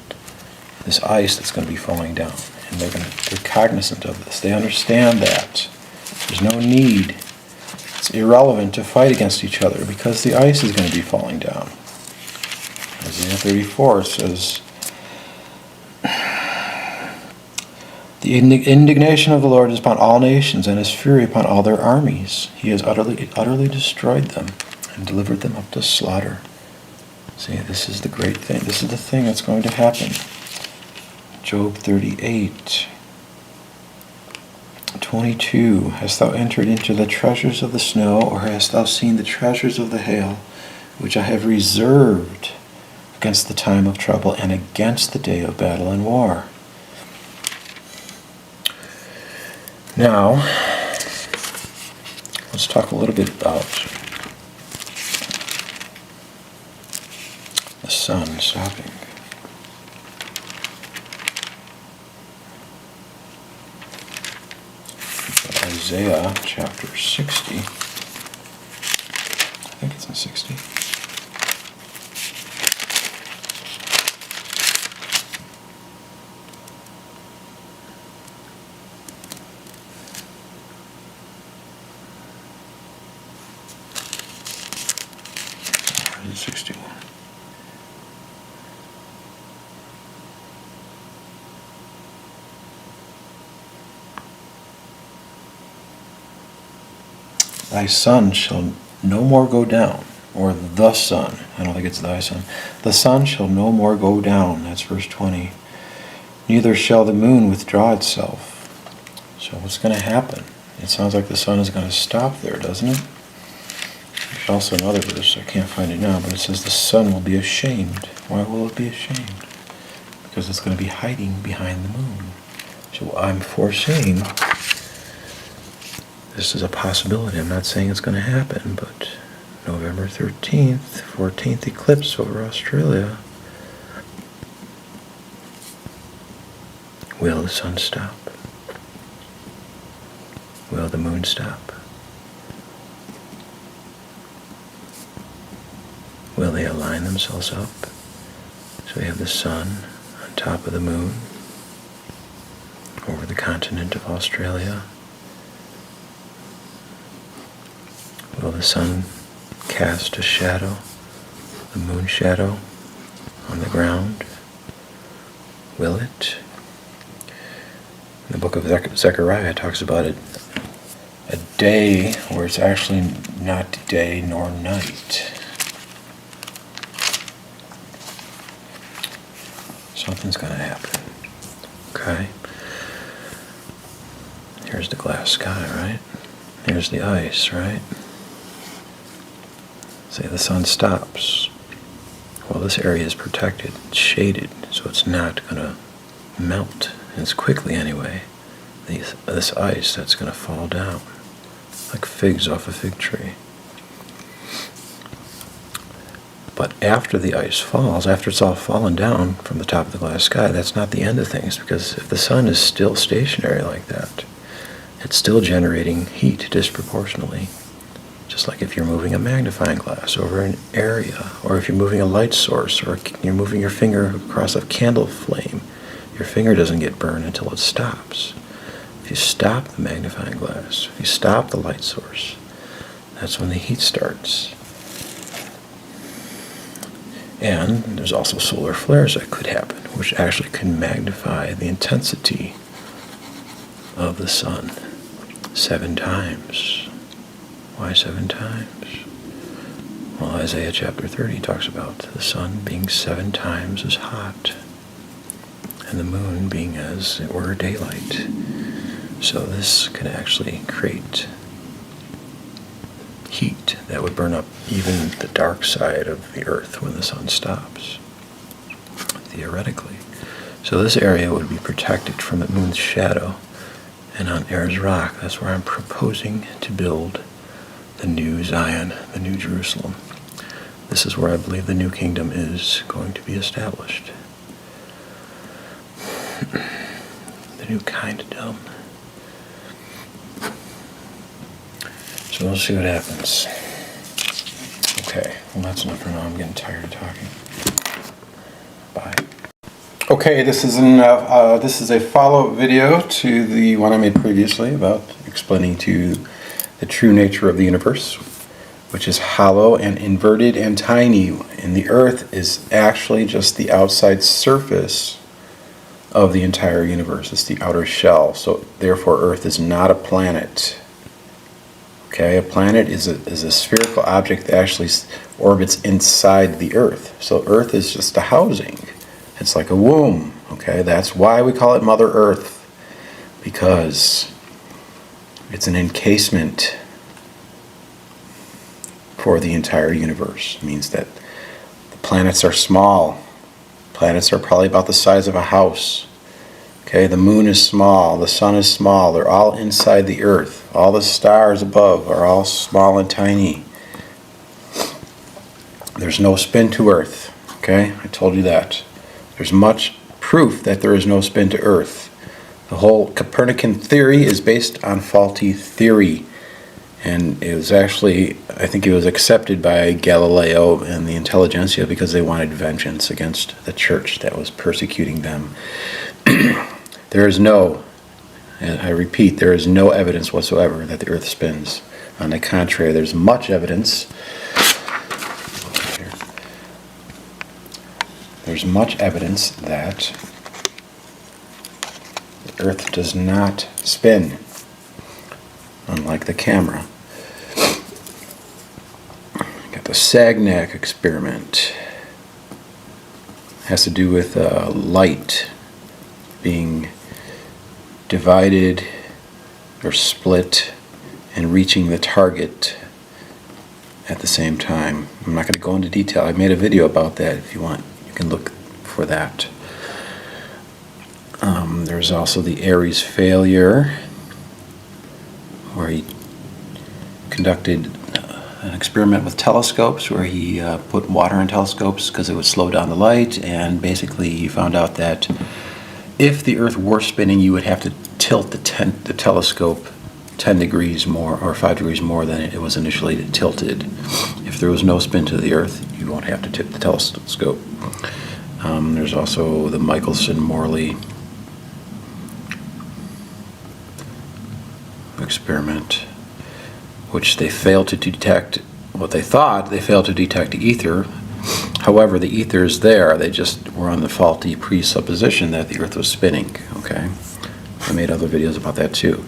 This ice that's going to be falling down. And they're cognizant of this. They understand that there's no need. It's irrelevant to fight against each other because the ice is going to be falling down. Isaiah 34 says, the indignation of the Lord is upon all nations, and his fury upon all their armies. He has utterly destroyed them and delivered them up to slaughter. See, this is the great thing. This is the thing that's going to happen. Job 38, 22. Hast thou entered into the treasures of the snow, or hast thou seen the treasures of the hail, which I have reserved against the time of trouble and against the day of battle and war? Now, let's talk a little bit about the sun stopping. Isaiah chapter 60. I think it's in 60. It's 61. Thy sun shall no more go down, or the sun. I don't think it's thy sun. The sun shall no more go down. That's verse 20. Neither shall the moon withdraw itself. So what's going to happen? It sounds like the sun is going to stop there, doesn't it? There's also another verse, I can't find it now, but it says the sun will be ashamed. Why will it be ashamed? Because it's going to be hiding behind the moon. So I'm foreseeing This is a possibility. I'm not saying it's going to happen, but November 13th, 14th eclipse over Australia. Will the sun stop? Will the moon stop? Will they align themselves up? So we have the sun on top of the moon over the continent of Australia. Will the sun cast a shadow, the moon shadow, on the ground? Will it? In the book of Zechariah, it talks about it, a day where it's actually not day nor night. Something's going to happen. Okay? Here's the glass sky, right? Here's the ice, right? Say the sun stops. Well, this area is protected, it's shaded, so it's not going to melt as quickly anyway. This ice that's going to fall down like figs off a fig tree. But after the ice falls, after it's all fallen down from the top of the glass sky, that's not the end of things, because if the sun is still stationary like that, it's still generating heat disproportionately. Just like if you're moving a magnifying glass over an area, or if you're moving a light source, or you're moving your finger across a candle flame, your finger doesn't get burned until it stops. If you stop the magnifying glass, if you stop the light source, that's when the heat starts. And there's also solar flares that could happen, which actually can magnify the intensity of the sun 7 times. Why 7 times? Well, Isaiah chapter 30 talks about the sun being 7 times as hot, and the moon being as it were daylight. So this can actually create heat that would burn up even the dark side of the earth when the sun stops, theoretically. So this area would be protected from the moon's shadow. And on Ayers Rock, that's where I'm proposing to build the new Zion, the new Jerusalem. This is where I believe the new kingdom is going to be established. The new kingdom. So we'll see what happens. Okay, well that's enough for now. I'm getting tired of talking. Bye. Okay, this is a follow-up video to the one I made previously about explaining to the true nature of the universe, which is hollow and inverted and tiny, and the Earth is actually just the outside surface of the entire universe. It's the outer shell, so therefore Earth is not a planet. Okay, a planet is a spherical object that actually orbits inside the Earth. So Earth is just a housing. It's like a womb. Okay, that's why we call it Mother Earth, because it's an encasement for the entire universe. It means that the planets are small. Planets are probably about the size of a house. Okay, the moon is small, the sun is small, they're all inside the earth. All the stars above are all small and tiny. There's no spin to earth. Okay, I told you that. There's much proof that there is no spin to earth. The whole Copernican theory is based on faulty theory. And it was actually, I think it was accepted by Galileo and the intelligentsia because they wanted vengeance against the church that was persecuting them. There is no, and I repeat, there is no evidence whatsoever that the earth spins. On the contrary, there's much evidence. There's much evidence that the earth does not spin, unlike the camera. Got the Sagnac experiment. It has to do with light being divided or split and reaching the target at the same time. I'm not going to go into detail. I made a video about that. If you want, you can look for that. There's also the Aries failure, where conducted an experiment with telescopes where he put water in telescopes because it would slow down the light, and basically he found out that if the Earth were spinning, you would have to tilt the telescope 10 degrees more or 5 degrees more than it was initially tilted. If there was no spin to the Earth, you won't have to tip the telescope. There's also the Michelson-Morley experiment, which they failed to detect what they thought. They failed to detect ether. However, the ether is there. They just were on the faulty presupposition that the Earth was spinning. Okay, I made other videos about that too.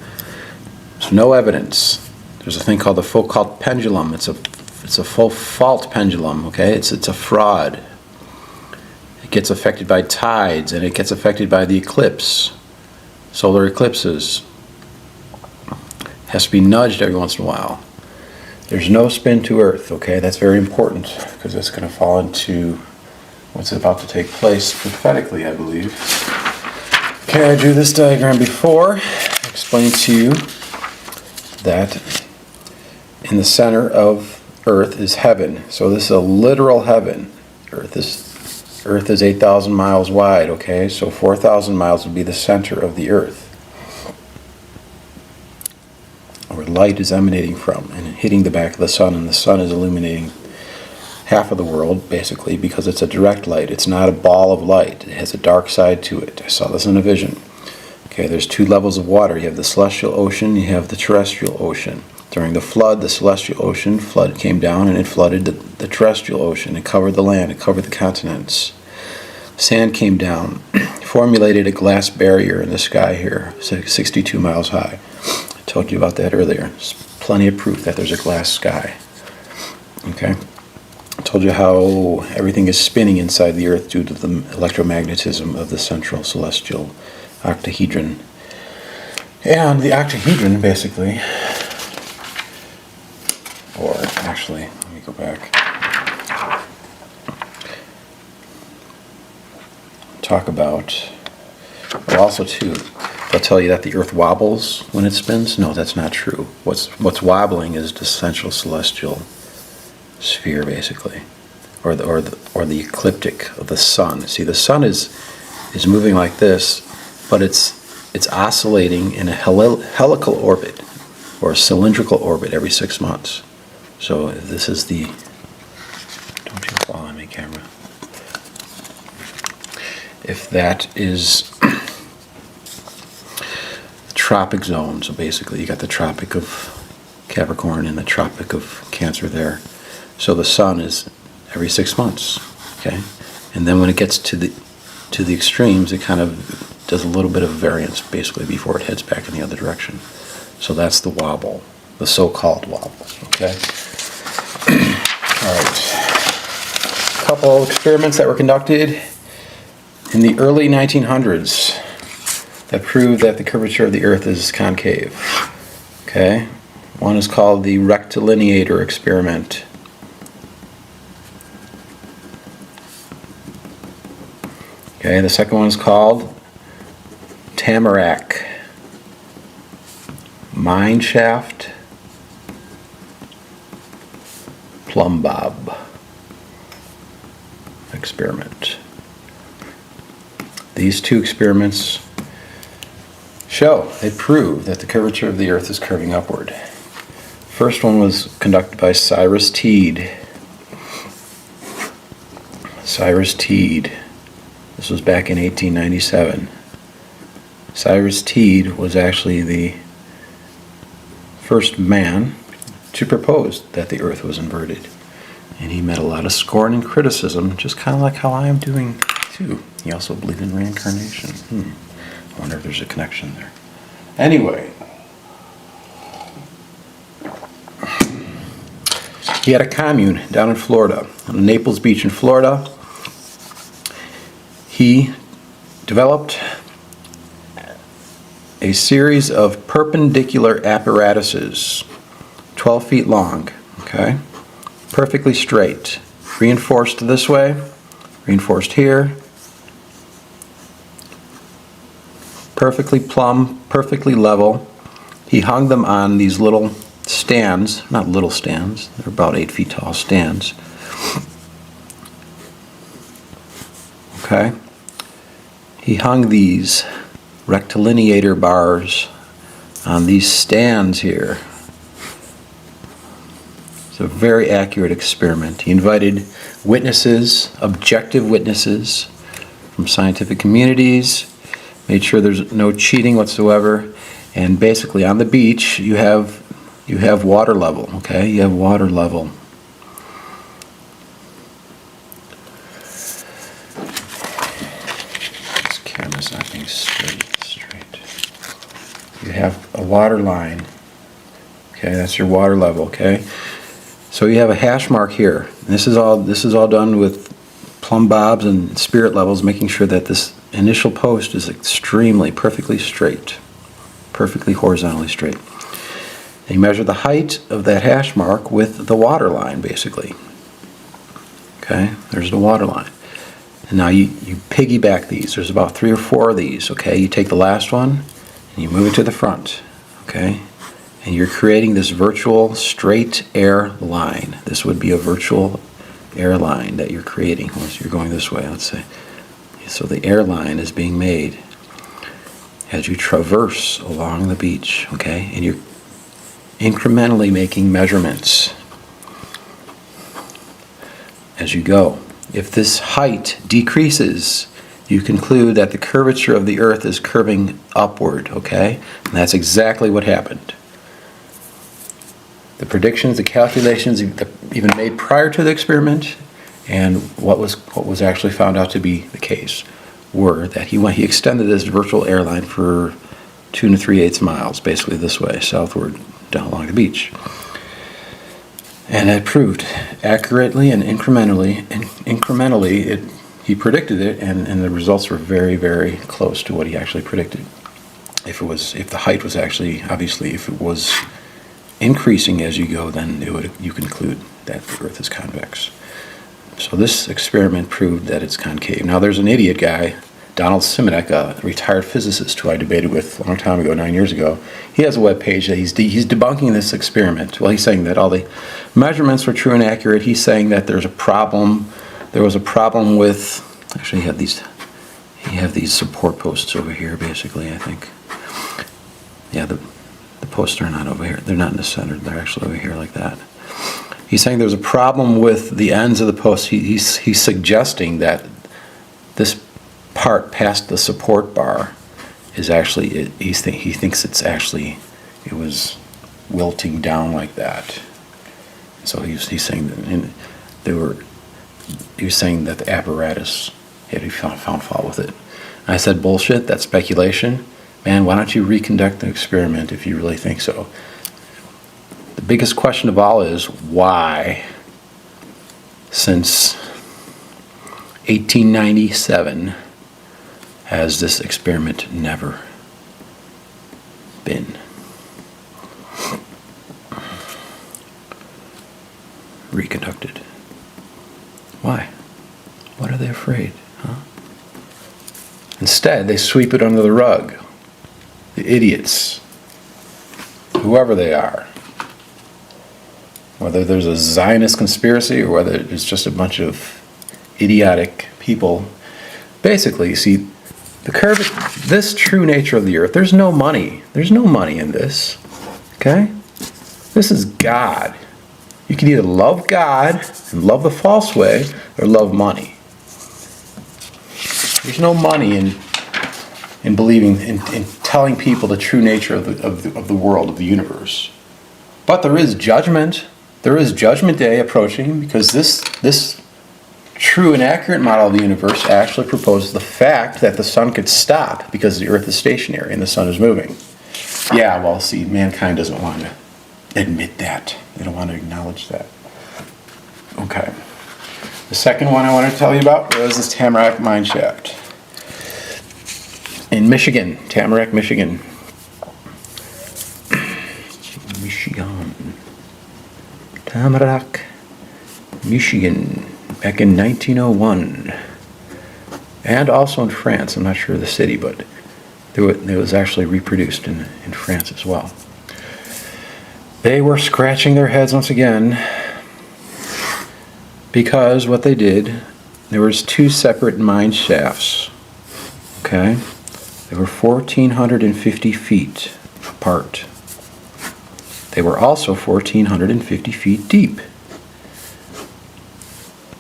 So no evidence. There's a thing called the Foucault pendulum. It's a full fault pendulum. Okay, it's a fraud. It gets affected by tides, and it gets affected by the eclipse, solar eclipses. Has to be nudged every once in a while. There's no spin to Earth, okay? That's very important because it's going to fall into what's about to take place prophetically, I believe. Okay, I drew this diagram before. I explained to you that in the center of Earth is heaven. So this is a literal heaven. Earth is 8,000 miles wide, okay? So 4,000 miles would be the center of the Earth, where light is emanating from and hitting the back of the sun, and the sun is illuminating half of the world, basically, because it's a direct light. It's not a ball of light. It has a dark side to it. I saw this in a vision. Okay, there's two levels of water. You have the celestial ocean, you have the terrestrial ocean. During the flood, the celestial ocean flood came down and it flooded the terrestrial ocean. It covered the land, it covered the continents. Sand came down, formulated a glass barrier in the sky here, 62 miles high. I told you about that earlier. There's plenty of proof that there's a glass sky. Okay? I told you how everything is spinning inside the Earth due to the electromagnetism of the central celestial octahedron. And the octahedron, basically, or actually, let me go back. Talk about, well, also too, they'll tell you that the Earth wobbles when it spins. No, that's not true. What's wobbling is the central celestial sphere, basically, or the ecliptic of the sun. See, the sun is moving like this, but it's oscillating in a helical orbit or a cylindrical orbit every 6 months. So this is the, don't you fall on me, camera. If that is the tropic zone, so basically you got the Tropic of Capricorn and the Tropic of Cancer there. So the sun is every 6 months, okay? And then when it gets to the extremes, it kind of does a little bit of variance, basically, before it heads back in the other direction. So that's the wobble, the so-called wobble, okay? All right. A couple experiments that were conducted in the early 1900s that proved that the curvature of the Earth is concave. Okay? One is called the rectilineator experiment. Okay, the second one is called tamarack, mine shaft, plumb bob experiment. These two experiments they prove that the curvature of the Earth is curving upward. First one was conducted by Cyrus Teed. Cyrus Teed. This was back in 1897. Cyrus Teed was actually the first man to propose that the Earth was inverted. And he met a lot of scorn and criticism, just kind of like how I am doing too. He also believed in reincarnation. I wonder if there's a connection there. Anyway, he had a commune down in Florida, on Naples Beach in Florida. He developed a series of perpendicular apparatuses, 12 feet long, okay? Perfectly straight, reinforced this way, reinforced here, perfectly plumb, perfectly level. He hung them on these little stands, not little stands, they're about 8 feet tall stands. Okay? He hung these rectilineator bars on these stands here. It's a very accurate experiment. He invited witnesses, objective witnesses from scientific communities, made sure there's no cheating whatsoever, and basically on the beach you have water level, okay? You have water level. This camera's not being straight. You have a water line, okay? That's your water level, okay? So you have a hash mark here. And this is all done with plumb bobs and spirit levels, making sure that this initial post is extremely, perfectly straight, perfectly horizontally straight. And you measure the height of that hash mark with the water line, basically. Okay, there's the water line. And now you piggyback these. There's about 3 or 4 of these, okay? You take the last one and you move it to the front, okay? And you're creating this virtual straight air line. This would be a virtual air line that you're creating. Once you're going this way, let's say. So the air line is being made as you traverse along the beach, okay? And you're incrementally making measurements as you go. If this height decreases, you conclude that the curvature of the Earth is curving upward, okay? And that's exactly what happened. The predictions, the calculations even made prior to the experiment, and what was actually found out to be the case were that he extended this virtual airline for 2 3/8 miles, basically this way, southward, down along the beach. And it proved accurately and incrementally, he predicted it, and the results were very, very close to what he actually predicted. If the height was actually, obviously, if it was increasing as you go, then you conclude that the Earth is convex. So this experiment proved that it's concave. Now there's an idiot guy, Donald Simonek, a retired physicist who I debated with a long time ago, 9 years ago. He has a web page that he's debunking this experiment. Well, he's saying that all the measurements were true and accurate. He's saying that there's a problem. There was a problem with, actually he have these support posts over here, basically, I think. Yeah, the posts are not over here. They're not in the center. They're actually over here like that. He's saying there's a problem with the ends of the posts. He's suggesting that this part past the support bar is actually, he thinks it was wilting down like that. So he's saying that he was saying that the apparatus had found fault with it. And I said, bullshit, that's speculation. Man, why don't you reconduct the experiment if you really think so? The biggest question of all is why, since 1897, has this experiment never been reconducted? Why? What are they afraid? Huh? Instead, they sweep it under the rug. The idiots, whoever they are, whether there's a Zionist conspiracy or whether it's just a bunch of idiotic people. Basically, you see, this true nature of the Earth, there's no money. There's no money in this, okay? This is God. You can either love God and love the false way or love money. There's no money in believing, in telling people the true nature of the world, of the universe. But there is judgment. There is judgment day approaching, because this true and accurate model of the universe actually proposes the fact that the sun could stop because the Earth is stationary and the sun is moving. Yeah, well, see, mankind doesn't want to admit that. They don't want to acknowledge that. Okay. The second one I want to tell you about was this Tamarack mine shaft in Michigan, Tamarack, Michigan. Tamarack, Michigan, back in 1901. And also in France. I'm not sure of the city, but it was actually reproduced in France as well. They were scratching their heads once again because what they did, there was 2 separate mine shafts. Okay? They were 1,450 feet apart. They were also 1,450 feet deep.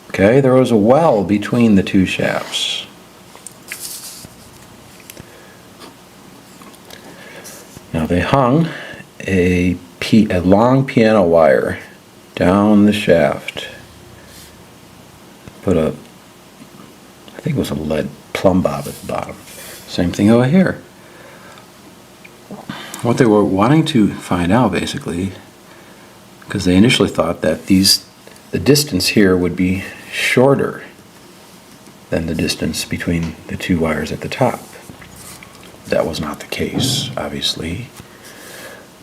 Okay, there was a well between the 2 shafts. Now they hung a long piano wire down the shaft. Put I think it was a lead plumb bob at the bottom. Same thing over here. What they were wanting to find out, basically, because they initially thought that the distance here would be shorter than the distance between the 2 wires at the top. That was not the case, obviously.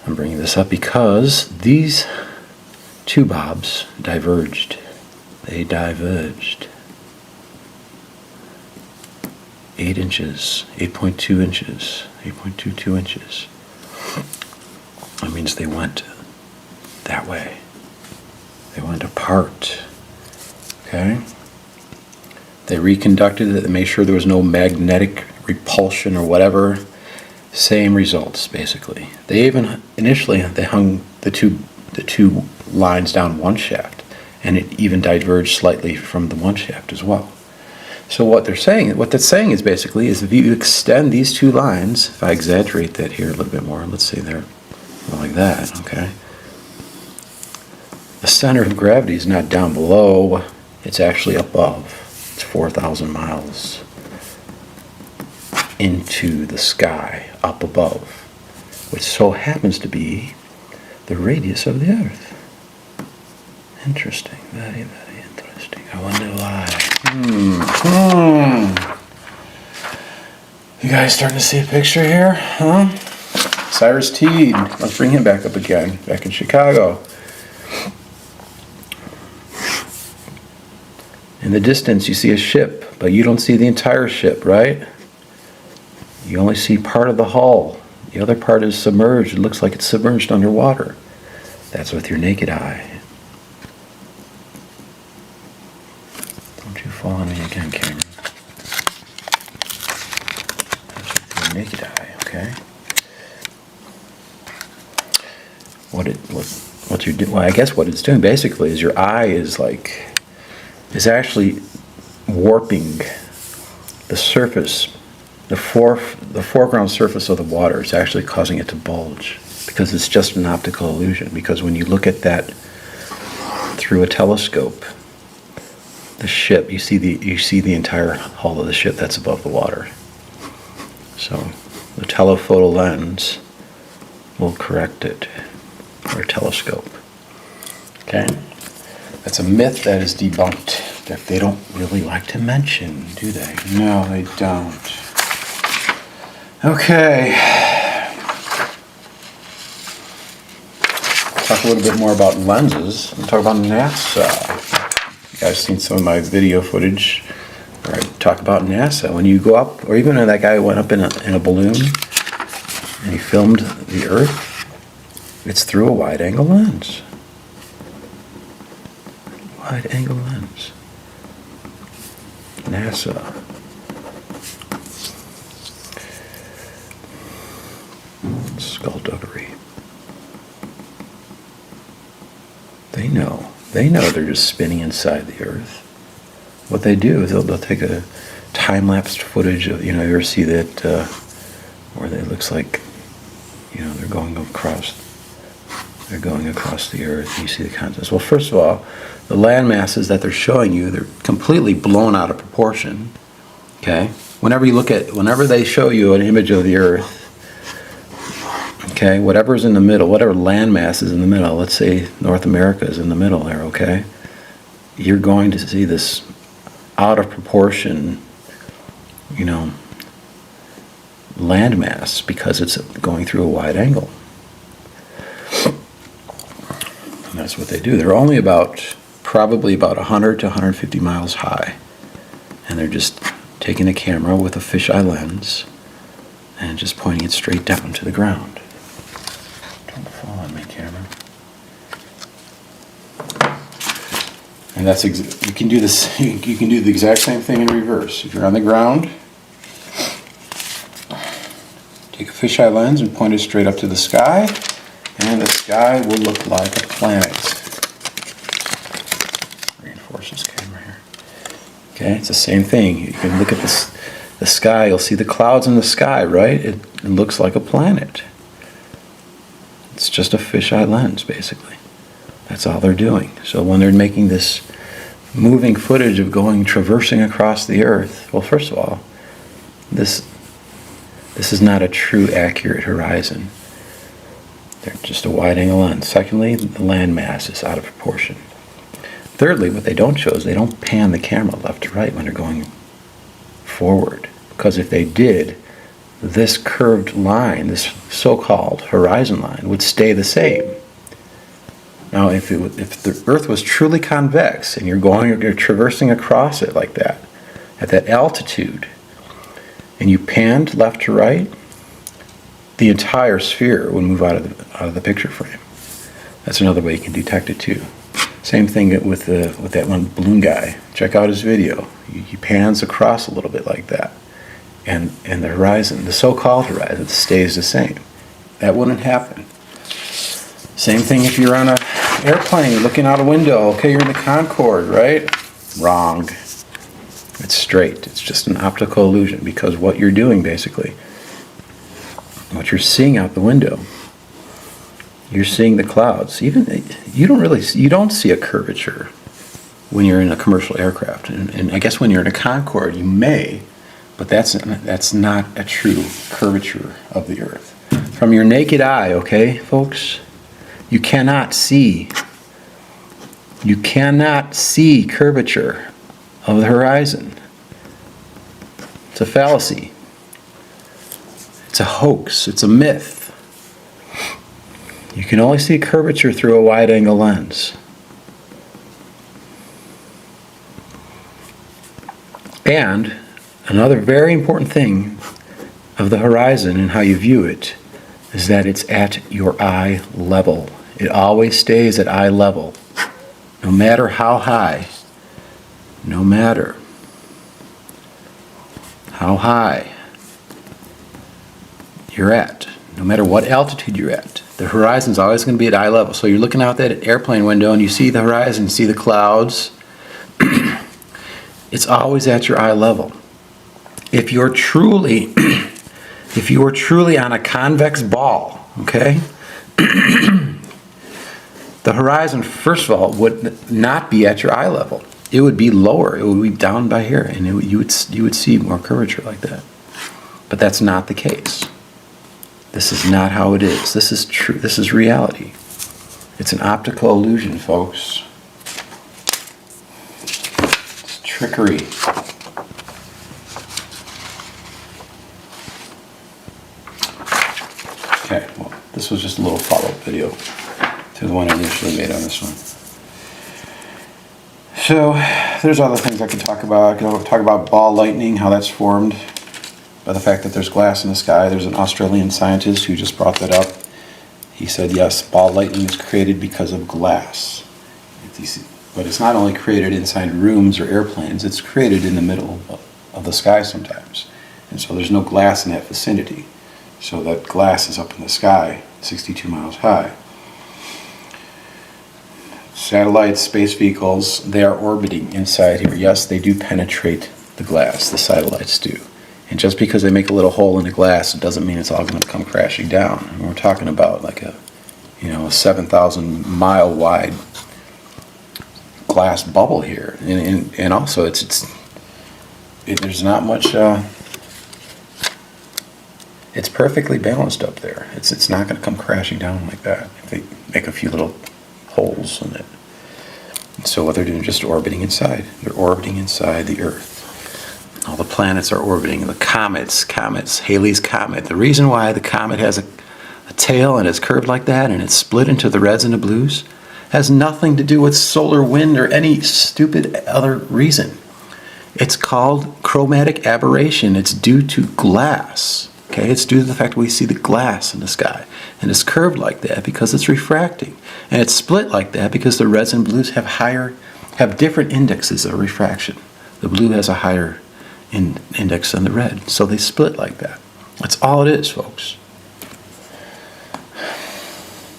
I'm bringing this up because these 2 bobs diverged. They diverged 8 inches, 8.2 inches, 8.22 inches. That means they went that way. They went apart. Okay? They reconducted it to make sure there was no magnetic repulsion or whatever. Same results, basically. They even initially hung the two lines down one shaft, and it even diverged slightly from the one shaft as well. So what that's saying is basically is if you extend these 2 lines, if I exaggerate that here a little bit more, let's say they're more like that, okay? The center of gravity is not down below, it's actually above. It's 4,000 miles into the sky, up above, which so happens to be the radius of the Earth. Interesting, very, very interesting. I wonder why. You guys starting to see a picture here, huh? Cyrus Teed, let's bring him back up again, back in Chicago. In the distance, you see a ship, but you don't see the entire ship, right? You only see part of the hull. The other part is submerged. It looks like it's submerged underwater. That's with your naked eye. Don't you fall on me again, Cameron. That's with your naked eye, okay? Well, I guess what it's doing basically is your eye is actually warping the surface, the foreground surface of the water. It's actually causing it to bulge because it's just an optical illusion. Because when you look at that through a telescope, the ship, you see the entire hull of the ship that's above the water. So the telephoto lens will correct it, or a telescope. Okay? That's a myth that is debunked, that they don't really like to mention, do they? No, they don't. Okay. Talk a little bit more about lenses. We'll talk about NASA. You guys seen some of my video footage where I talk about NASA. When you go up, or even when that guy went up in a balloon and he filmed the Earth, it's through a wide-angle lens. Wide-angle lens. NASA. Skullduggery. They know. They know they're just spinning inside the Earth. What they do is they'll take a time-lapse footage of, you ever see that where it looks like, they're going across the Earth, and you see the contents. Well, first of all, the land masses that they're showing you, they're completely blown out of proportion. Okay? Whenever they show you an image of the Earth, okay, whatever's in the middle, whatever land mass is in the middle, let's say North America is in the middle there, okay? You're going to see this out of proportion, landmass because it's going through a wide angle. And that's what they do. They're only probably about 100 to 150 miles high. And they're just taking a camera with a fisheye lens and just pointing it straight down to the ground. Don't fall on me, camera. And that's you can do this. You can do the exact same thing in reverse. If you're on the ground, take a fisheye lens and point it straight up to the sky, and the sky will look like a planet. Reinforce this camera here. Okay, it's the same thing. You can look at the sky. You'll see the clouds in the sky, right? It looks like a planet. It's just a fisheye lens, basically. That's all they're doing. So when they're making this moving footage of traversing across the Earth, well, first of all, this is not a true accurate horizon. They're just a wide-angle lens. Secondly, the landmass is out of proportion. Thirdly, what they don't show is they don't pan the camera left to right when they're going forward. Because if they did, this curved line, this so-called horizon line, would stay the same. Now, if the Earth was truly convex and you're traversing across it like that, at that altitude, and you panned left to right, the entire sphere would move out of the picture frame. That's another way you can detect it too. Same thing with that one balloon guy. Check out his video. He pans across a little bit like that, and the horizon, the so-called horizon, stays the same. That wouldn't happen. Same thing if you're on an airplane, you're looking out a window. Okay, you're in the Concorde, right? Wrong. It's straight. It's just an optical illusion, because what you're doing basically, what you're seeing out the window, you're seeing the clouds. Even you don't see a curvature when you're in a commercial aircraft, and I guess when you're in a Concorde you may, but that's not a true curvature of the Earth. From your naked eye, okay, folks, you cannot see curvature of the horizon. It's a fallacy. It's a hoax. It's a myth. You can only see curvature through a wide-angle lens. And another very important thing of the horizon and how you view it is that it's at your eye level. It always stays at eye level, no matter how high, no matter how high you're at, no matter what altitude you're at. The horizon's always going to be at eye level. So you're looking out that airplane window and you see the horizon, see the clouds. It's always at your eye level. If you're truly on a convex ball, okay, the horizon, first of all, would not be at your eye level. It would be lower. It would be down by here, and you would see more curvature like that. But that's not the case. This is not how it is. This is true. This is reality. It's an optical illusion, folks. It's trickery. Okay, well, this was just a little follow-up video to the one I initially made on this one. So, there's other things I could talk about. I could talk about ball lightning, how that's formed by the fact that there's glass in the sky. There's an Australian scientist who just brought that up. He said, yes, ball lightning is created because of glass. But it's not only created inside rooms or airplanes, it's created in the middle of the sky sometimes. And so there's no glass in that vicinity. So that glass is up in the sky, 62 miles high. Satellites, space vehicles, they are orbiting inside here. Yes, they do penetrate the glass, the satellites do. And just because they make a little hole in the glass, it doesn't mean it's all going to come crashing down. And we're talking about like a 7,000 mile wide glass bubble here. And also there's not much, it's perfectly balanced up there. It's not going to come crashing down like that if they make a few little holes in it. And so what they're doing is just orbiting inside. They're orbiting inside the Earth. All the planets are orbiting. The comets, Halley's Comet. The reason why the comet has a tail and it's curved like that and it's split into the reds and the blues has nothing to do with solar wind or any stupid other reason. It's called chromatic aberration. It's due to glass. Okay, it's due to the fact we see the glass in the sky. And it's curved like that because it's refracting. And it's split like that because the reds and blues have higher have different indexes of refraction. The blue has a higher index than the red, so they split like that. That's all it is, folks.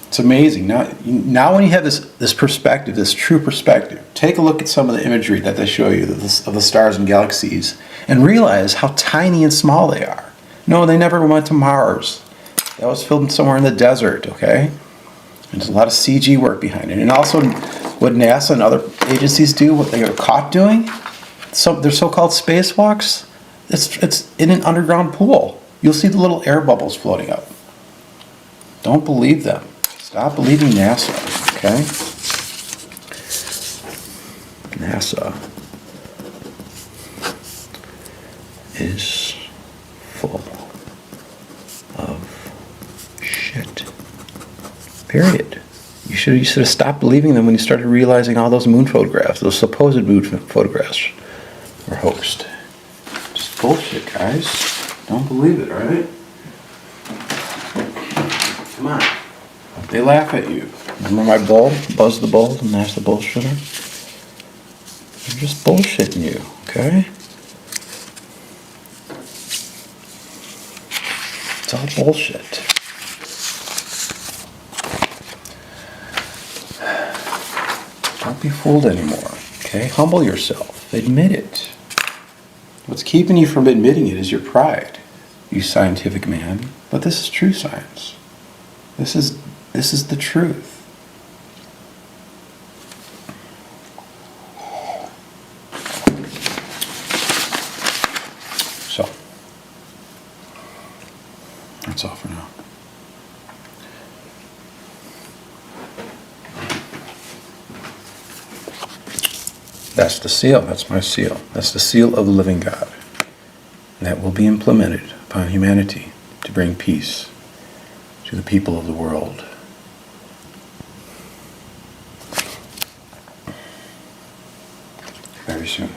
It's amazing. Now when you have this perspective, this true perspective, take a look at some of the imagery that they show you of the stars and galaxies and realize how tiny and small they are. No, they never went to Mars. That was filmed somewhere in the desert, okay? And there's a lot of CG work behind it. And also what NASA and other agencies do, what they are caught doing, they're so-called spacewalks, it's in an underground pool. You'll see the little air bubbles floating up. Don't believe them. Stop believing NASA, okay? NASA is full of shit. Period. You should have stopped believing them when you started realizing all those moon photographs, those supposed moon photographs were hoaxed. Just bullshit, guys. Don't believe it, alright? Come on. They laugh at you. Remember my bull? Buzz the Bull, the master bullshitter? They're just bullshitting you, okay? It's all bullshit. Don't be fooled anymore, okay? Humble yourself. Admit it. What's keeping you from admitting it is your pride, you scientific man. But this is true science. This is the truth. So, that's all for now. That's the seal. That's my seal. That's the seal of the living God. And that will be implemented upon humanity to bring peace to the people of the world. Very soon.